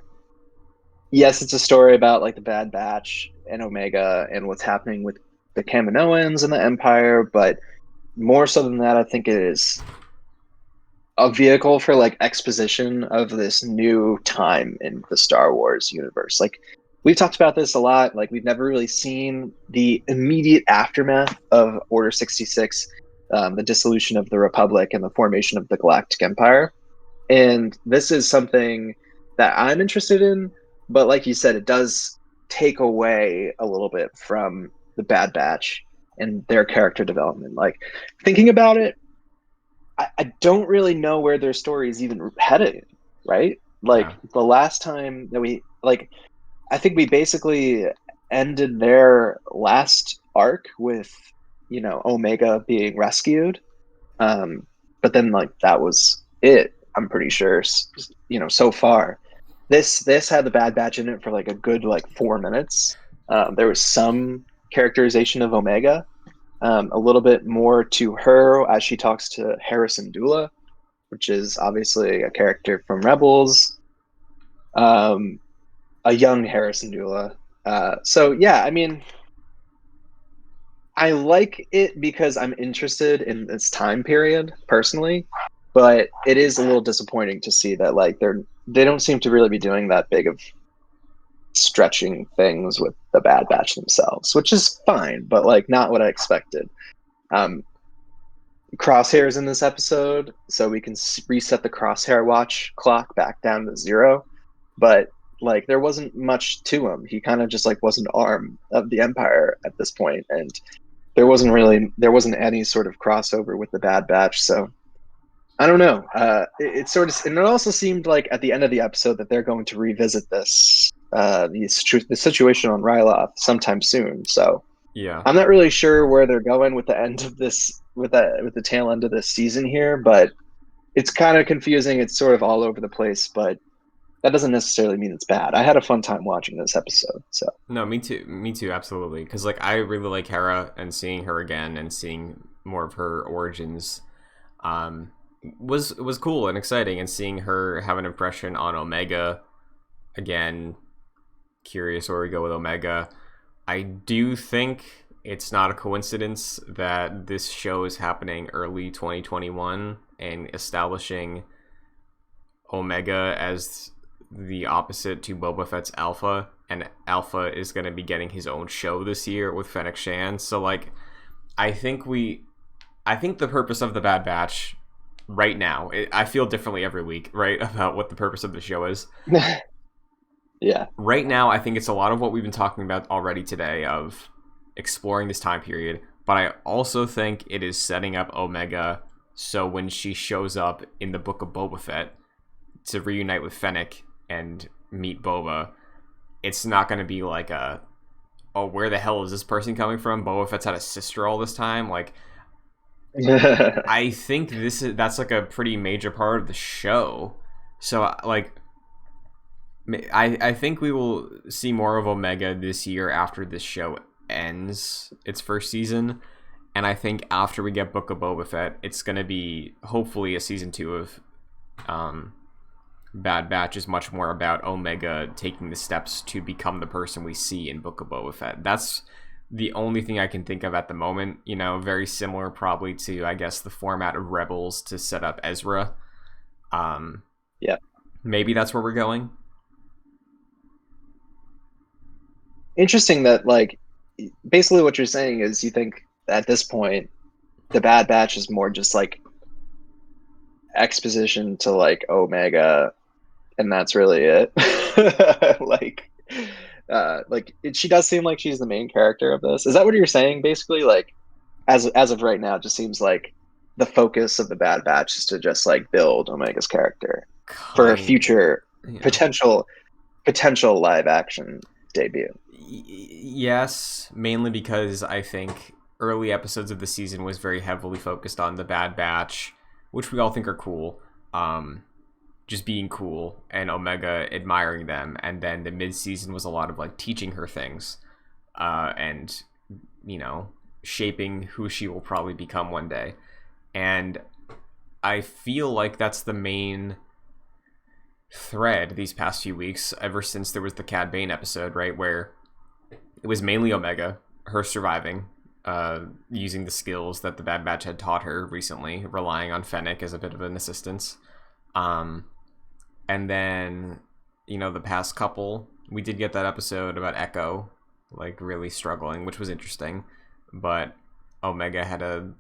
yes, it's a story about like the Bad Batch and Omega and what's happening with the Kaminoans and the Empire, but more so than that, I think it is a vehicle for like exposition of this new time in the Star Wars universe. Like we've talked about this a lot. Like we've never really seen the immediate aftermath of Order 66, the dissolution of the Republic and the formation of the Galactic Empire. And this is something that I'm interested in, but like you said, it does take away a little bit from the Bad Batch and their character development. Like thinking about it, I don't really know where their story is even headed, right? Like the last time that I think we basically ended their last arc with, Omega being rescued. But then like that was it, I'm pretty sure, so far. This had the Bad Batch in it for like a good 4 minutes. There was some characterization of Omega, a little bit more to her as she talks to Harrison Dula, which is obviously a character from Rebels, a young Harrison Dula. So yeah, I mean, I like it because I'm interested in this time period personally, but it is a little disappointing to see that like they don't seem to really be doing that big of stretching things with the Bad Batch themselves, which is fine, but like not what I expected. Um, Crosshairs in this episode, so we can reset the crosshair watch clock back down to 0. But like there wasn't much to him. He kind of just like was an arm of the Empire at this point, and there wasn't any sort of crossover with the Bad Batch. So I don't know. It sort of, and it also seemed like at the end of the episode that they're going to revisit the situation on Ryloth sometime soon. So Yeah. I'm not really sure where they're going with the end of this, with the tail end of this season here, but it's kind of confusing. It's sort of all over the place, but that doesn't necessarily mean it's bad. I had a fun time watching this episode. So No, me too, absolutely. Because like I really like Hera, and seeing her again and seeing more of her origins, was cool and exciting. And seeing her have an impression on Omega, again, curious where we go with Omega. I do think it's not a coincidence that this show is happening early 2021 and establishing Omega as the opposite to Boba Fett's Alpha, and Alpha is going to be getting his own show this year with Fennec Shand. So like I think the purpose of the Bad Batch right now, I feel differently every week, right, about what the purpose of the show is. yeah. Right now, I think it's a lot of what we've been talking about already today of exploring this time period, but I also think it is setting up Omega so when she shows up in the Book of Boba Fett to reunite with Fennec and meet Boba, it's not going to be like where the hell is this person coming from? Boba Fett's had a sister all this time. Like, I think that's like a pretty major part of the show. So like, I think we will see more of Omega this year after this show ends its first season. And I think after we get Book of Boba Fett, it's going to be hopefully a season 2 of Bad Batch is much more about Omega taking the steps to become the person we see in Book of Boba Fett. That's the only thing I can think of at the moment. You know, very similar probably to, I guess, the format of Rebels to set up Ezra. Yeah. Maybe that's where we're going. Interesting that like basically what you're saying is you think at this point the Bad Batch is more just like exposition to like Omega, and that's really it. She does seem like she's the main character of this. Is that what you're saying? Basically, like as of right now, it just seems like the focus of the Bad Batch is to just like build Omega's character for a future potential live action debut. Yes, mainly because I think early episodes of the season was very heavily focused on the Bad Batch, which we all think are cool, just being cool, and Omega admiring them, and then the mid-season was a lot of like teaching her things, and you know, shaping who she will probably become one day. And I feel like that's the main thread these past few weeks, ever since there was the Cad Bane episode, right, where it was mainly Omega, her surviving, using the skills that the Bad Batch had taught her recently, relying on Fennec as a bit of an assistance. And then, you know, the past couple, we did get that episode about Echo, like, really struggling, which was interesting. But Omega had a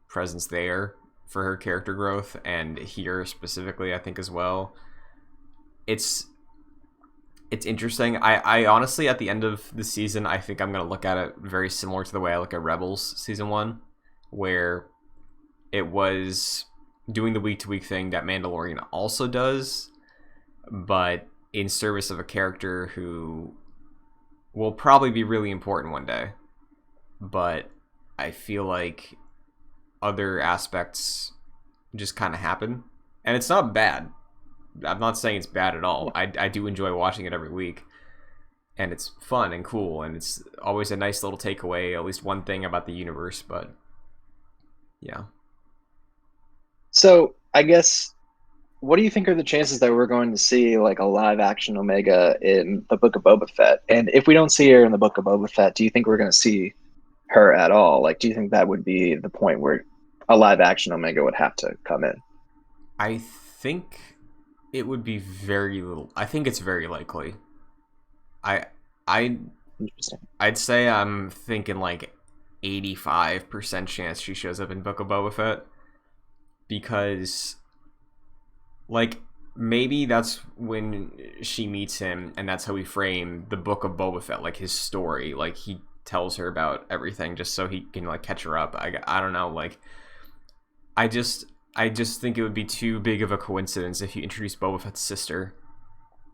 presence there for her character growth, and here specifically, I think, as well. It's interesting. I honestly, at the end of the season, I think I'm going to look at it very similar to the way I look at Rebels Season 1, where it was doing the week-to-week thing that Mandalorian also does, but in service of a character who will probably be really important one day. But I feel like other aspects just kind of happen. And it's not bad. I'm not saying it's bad at all. I do enjoy watching it every week, and it's fun and cool, and it's always a nice little takeaway, at least one thing about the universe. But yeah. So I guess, what do you think are the chances that we're going to see like a live action Omega in the Book of Boba Fett? And if we don't see her in the Book of Boba Fett, do you think we're going to see her at all? Like, do you think that would be the point where a live action Omega would have to come in? I think it would be very little. I think it's very likely. I I Interesting. I'd say I'm thinking like 85% chance she shows up in Book of Boba Fett, because like maybe that's when she meets him and that's how we frame the Book of Boba Fett, like his story. Like he tells her about everything just so he can like catch her up. I don't know, like I just think it would be too big of a coincidence if you introduce Boba Fett's sister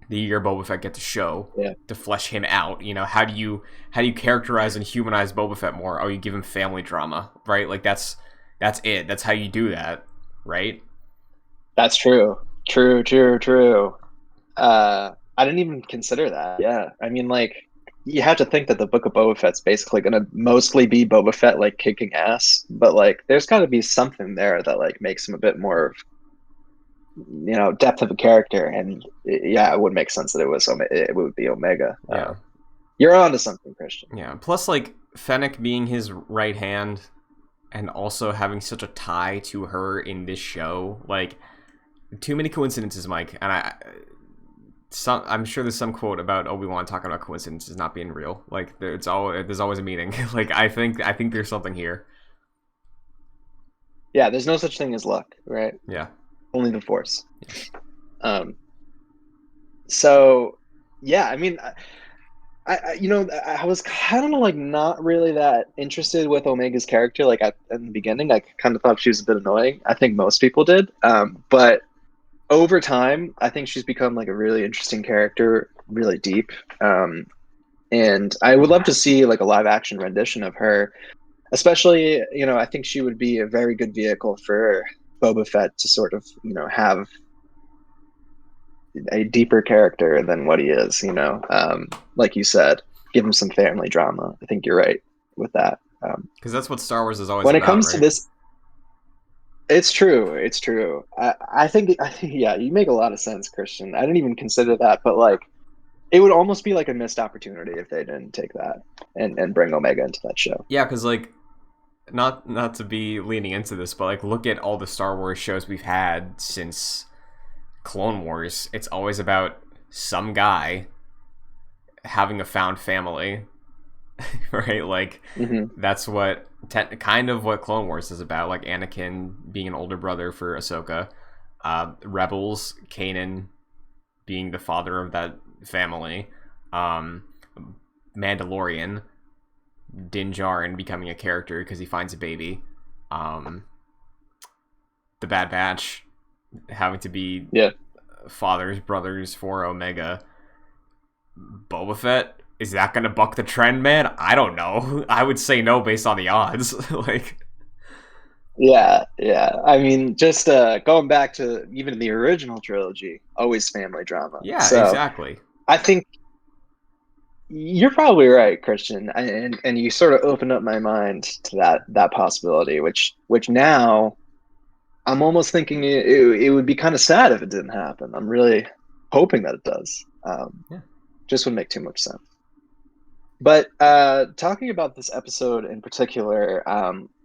the year Boba Fett gets a show to flesh him out. You know, how do you characterize and humanize Boba Fett more? Oh, you give him family drama, right? Like that's it. That's how you do that, right? That's true. True. I didn't even consider that. Yeah. I mean, like, you have to think that the Book of Boba Fett's basically going to mostly be Boba Fett, like, kicking ass. But, like, there's got to be something there that, like, makes him a bit more, depth of a character. And, yeah, it would make sense that it would be Omega. Yeah. You're onto something, Christian. Yeah. Plus, like, Fennec being his right hand and also having such a tie to her in this show, like, too many coincidences, Mike. And I'm sure there's some quote about Obi-Wan talking about coincidences not being real. Like there's always a meaning. Like I think there's something here. Yeah, there's no such thing as luck, right? Yeah. Only the Force. Yeah. So yeah, I mean, I was kind of like not really that interested with Omega's character. Like in the beginning, I kind of thought she was a bit annoying. I think most people did. But over time, I think she's become like a really interesting character, really deep. And I would love to see like a live action rendition of her, especially, I think she would be a very good vehicle for Boba Fett to sort of, have a deeper character than what he is, like you said, give him some family drama. I think you're right with that. Because that's what Star Wars is always when about, it comes right? to this, it's true. I think, yeah, you make a lot of sense, Christian. I didn't even consider that, but like, it would almost be like a missed opportunity if they didn't take that and bring Omega into that show. Yeah, because like, not to be leaning into this, but like, look at all the Star Wars shows we've had since Clone Wars. It's always about some guy having a found family, right? Like, that's what kind of what Clone Wars is about. Like Anakin being an older brother for Ahsoka, Rebels, Kanan being the father of that family, Mandalorian, Din Djarin becoming a character because he finds a baby, the Bad Batch having to be fathers, brothers for Omega. Boba Fett, is that gonna buck the trend, man? I don't know. I would say no based on the odds. Like, yeah. I mean, just going back to even the original trilogy, always family drama. Yeah, so, exactly. I think you're probably right, Christian, and you sort of opened up my mind to that possibility, which now I'm almost thinking it would be kind of sad if it didn't happen. I'm really hoping that it does. Just wouldn't make too much sense. But talking about this episode in particular,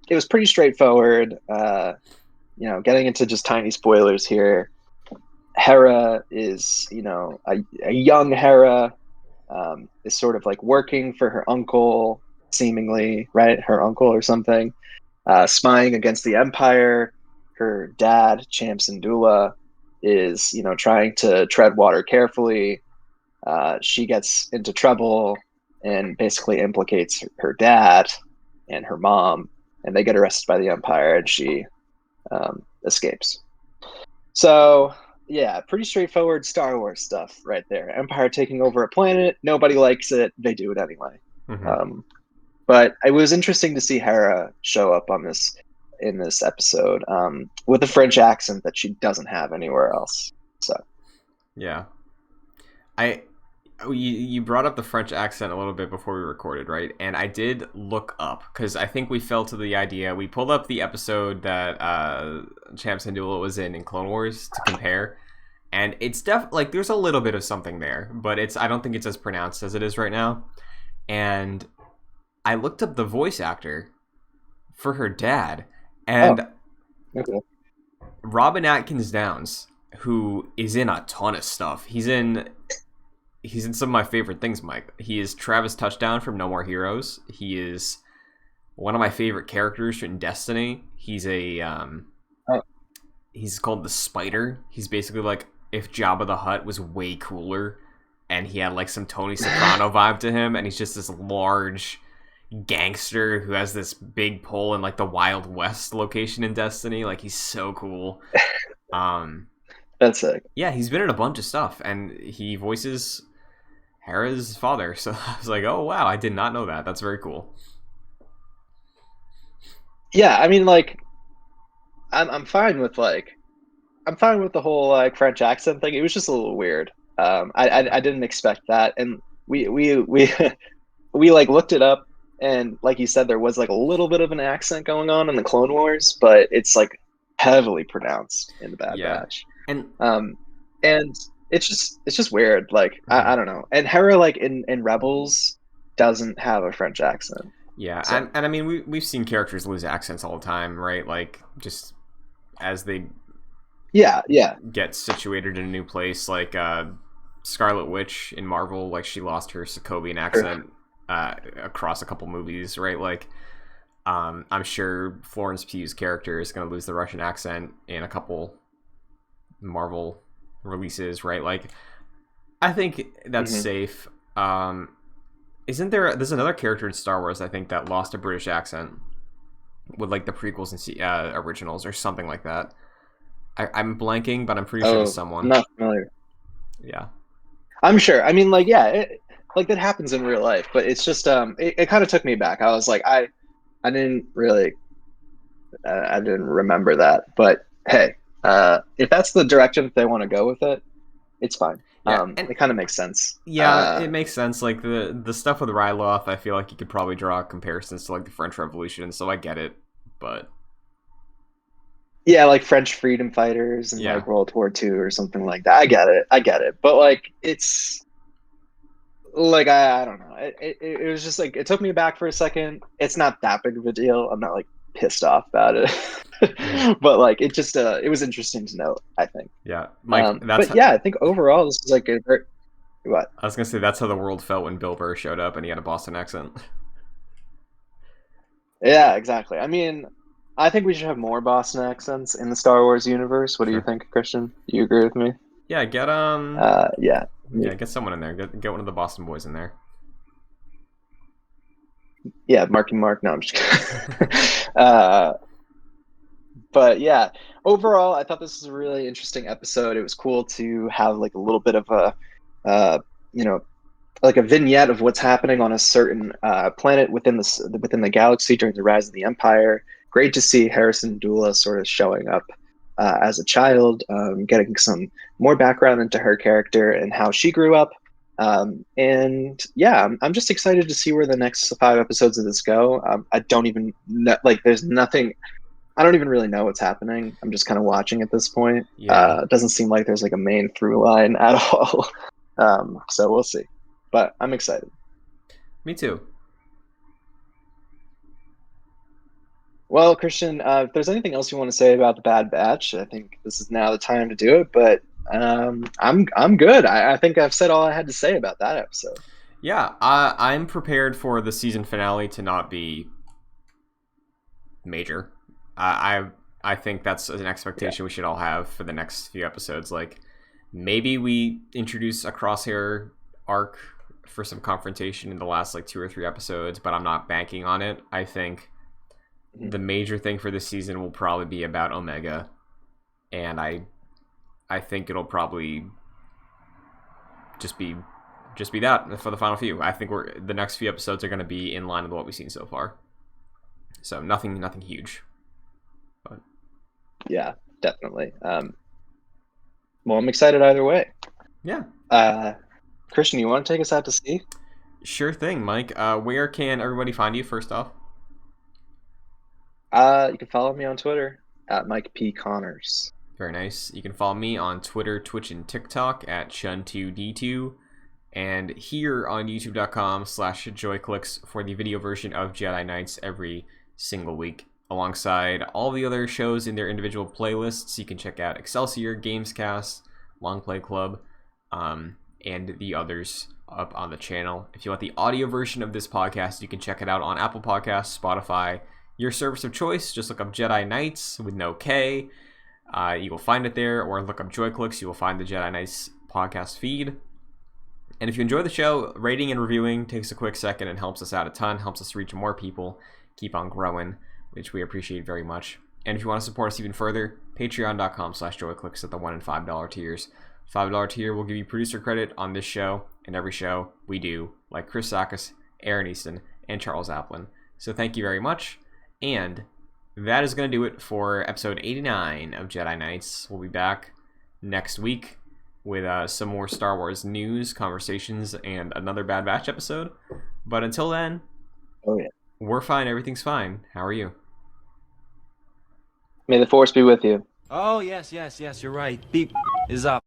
it was pretty straightforward. Getting into just tiny spoilers here. Hera is, a young Hera, is sort of like working for her uncle, seemingly, right? Her uncle or something, spying against the Empire. Her dad, Cham Syndulla, is, trying to tread water carefully. She gets into trouble and basically implicates her dad and her mom, and they get arrested by the Empire, and she escapes. So, yeah, pretty straightforward Star Wars stuff right there. Empire taking over a planet, nobody likes it, they do it anyway. But it was interesting to see Hera show up in this episode with a French accent that she doesn't have anywhere else. So, yeah, you brought up the French accent a little bit before we recorded, right? And I did look up, because I think we fell to the idea. We pulled up the episode that Cham Syndulla was in Clone Wars to compare, and it's like there's a little bit of something there, but I don't think it's as pronounced as it is right now. And I looked up the voice actor for her dad, and Robin Atkins Downs, who is in a ton of stuff. He's in some of my favorite things, Mike. He is Travis Touchdown from No More Heroes. He is one of my favorite characters in Destiny. He's he's called the Spider. He's basically like if Jabba the Hutt was way cooler and he had like some Tony Soprano vibe to him, and he's just this large gangster who has this big pull in like the Wild West location in Destiny. Like, he's so cool. That's sick. Yeah, he's been in a bunch of stuff, and he voices Hera's father. So I was like, oh wow, I did not know that. That's very cool. Yeah, I mean, like, I'm fine with the whole like French accent thing. It was just a little weird. I didn't expect that, and we we like looked it up, and like you said, there was like a little bit of an accent going on in the Clone Wars, but it's like heavily pronounced in the Bad Batch. And it's just weird. Like, I don't know. And Hera, like in Rebels, doesn't have a French accent. Yeah, So- and I mean, we've seen characters lose accents all the time, right? Like, just as they yeah. get situated in a new place, like Scarlet Witch in Marvel, like she lost her Sokovian accent across a couple movies, right? Like, I'm sure Florence Pugh's character is going to lose the Russian accent in a couple Marvel releases, right? Like, I think that's safe. There's another character in Star Wars, I think, that lost a British accent with like the prequels and originals or something like that. I'm blanking, but I'm pretty sure it's someone. I'm not familiar. Yeah. I'm sure. I mean, like, yeah, like that happens in real life, but it's just it kind of took me back. I was like, I didn't really I didn't remember that, but hey, if that's the direction they want to go with it, it's fine. Yeah, it kind of makes sense. Yeah, it makes sense. Like the stuff with Ryloth, I feel like you could probably draw comparisons to like the French Revolution, so I get it. But yeah, like French freedom fighters and like World War II or something like that. I get it. But like, it's like I don't know. It was just like it took me back for a second. It's not that big of a deal. I'm not like pissed off about it, but like it just it was interesting to note, I think. Yeah, Mike. I think overall this is like a very, what I was gonna say. That's how the world felt when Bill Burr showed up and he had a Boston accent. Yeah, exactly. I mean, I think we should have more Boston accents in the Star Wars universe. What do you think, Christian? Do you agree with me? Yeah, get get someone in there. Get one of the Boston boys in there. Yeah, Marky Mark. No, I'm just kidding. But yeah, overall, I thought this was a really interesting episode. It was cool to have like a little bit of a, like a vignette of what's happening on a certain planet within the galaxy during the rise of the Empire. Great to see Harrison Dula sort of showing up as a child, getting some more background into her character and how she grew up. And yeah, I'm just excited to see where the next 5 episodes of this go. I don't even know, like, there's nothing. I don't even really know what's happening. I'm just kind of watching at this point. Yeah. It doesn't seem like there's like a main through line at all. So we'll see. But I'm excited. Me too. Well, Christian, if there's anything else you want to say about the Bad Batch, I think this is now the time to do it. But I'm good. I think I've said all I had to say about that episode. Yeah, I'm prepared for the season finale to not be major. I think that's an expectation we should all have for the next few episodes. Like, maybe we introduce a Crosshair arc for some confrontation in the last like 2 or 3 episodes, but I'm not banking on it. I think the major thing for this season will probably be about Omega, and I think it'll probably just be that for the final few. I think the next few episodes are going to be in line with what we've seen so far. So nothing huge. But yeah, definitely. Well, I'm excited either way. Yeah. Christian, you want to take us out to sea? Sure thing, Mike. Where can everybody find you first off? You can follow me on Twitter at Mike P. Connors. Very nice. You can follow me on Twitter, Twitch, and TikTok at Chun2D2, and here on YouTube.com/JoyClicks for the video version of Jedi Knights every single week. alongside all the other shows in their individual playlists. You can check out Excelsior, Gamescast, Long Play Club, and the others up on the channel. If you want the audio version of this podcast, you can check it out on Apple Podcasts, Spotify, your service of choice. Just look up Jedi Knights with no K. You will find it there, or look up JoyClicks. You will find the Jedi Knights podcast feed. And if you enjoy the show, rating and reviewing takes a quick second and helps us out a ton, helps us reach more people, keep on growing, which we appreciate very much. And if you want to support us even further, patreon.com/joyclicks at the $1 and $5 tiers. $5 tier will give you producer credit on this show and every show we do, like Chris Sakis, Aaron Easton, and Charles Applin. So thank you very much. And that is going to do it for episode 89 of Jedi Knights. We'll be back next week with some more Star Wars news, conversations, and another Bad Batch episode. But until then, we're fine. Everything's fine. How are you? May the Force be with you. Oh, yes, you're right. Beep is up.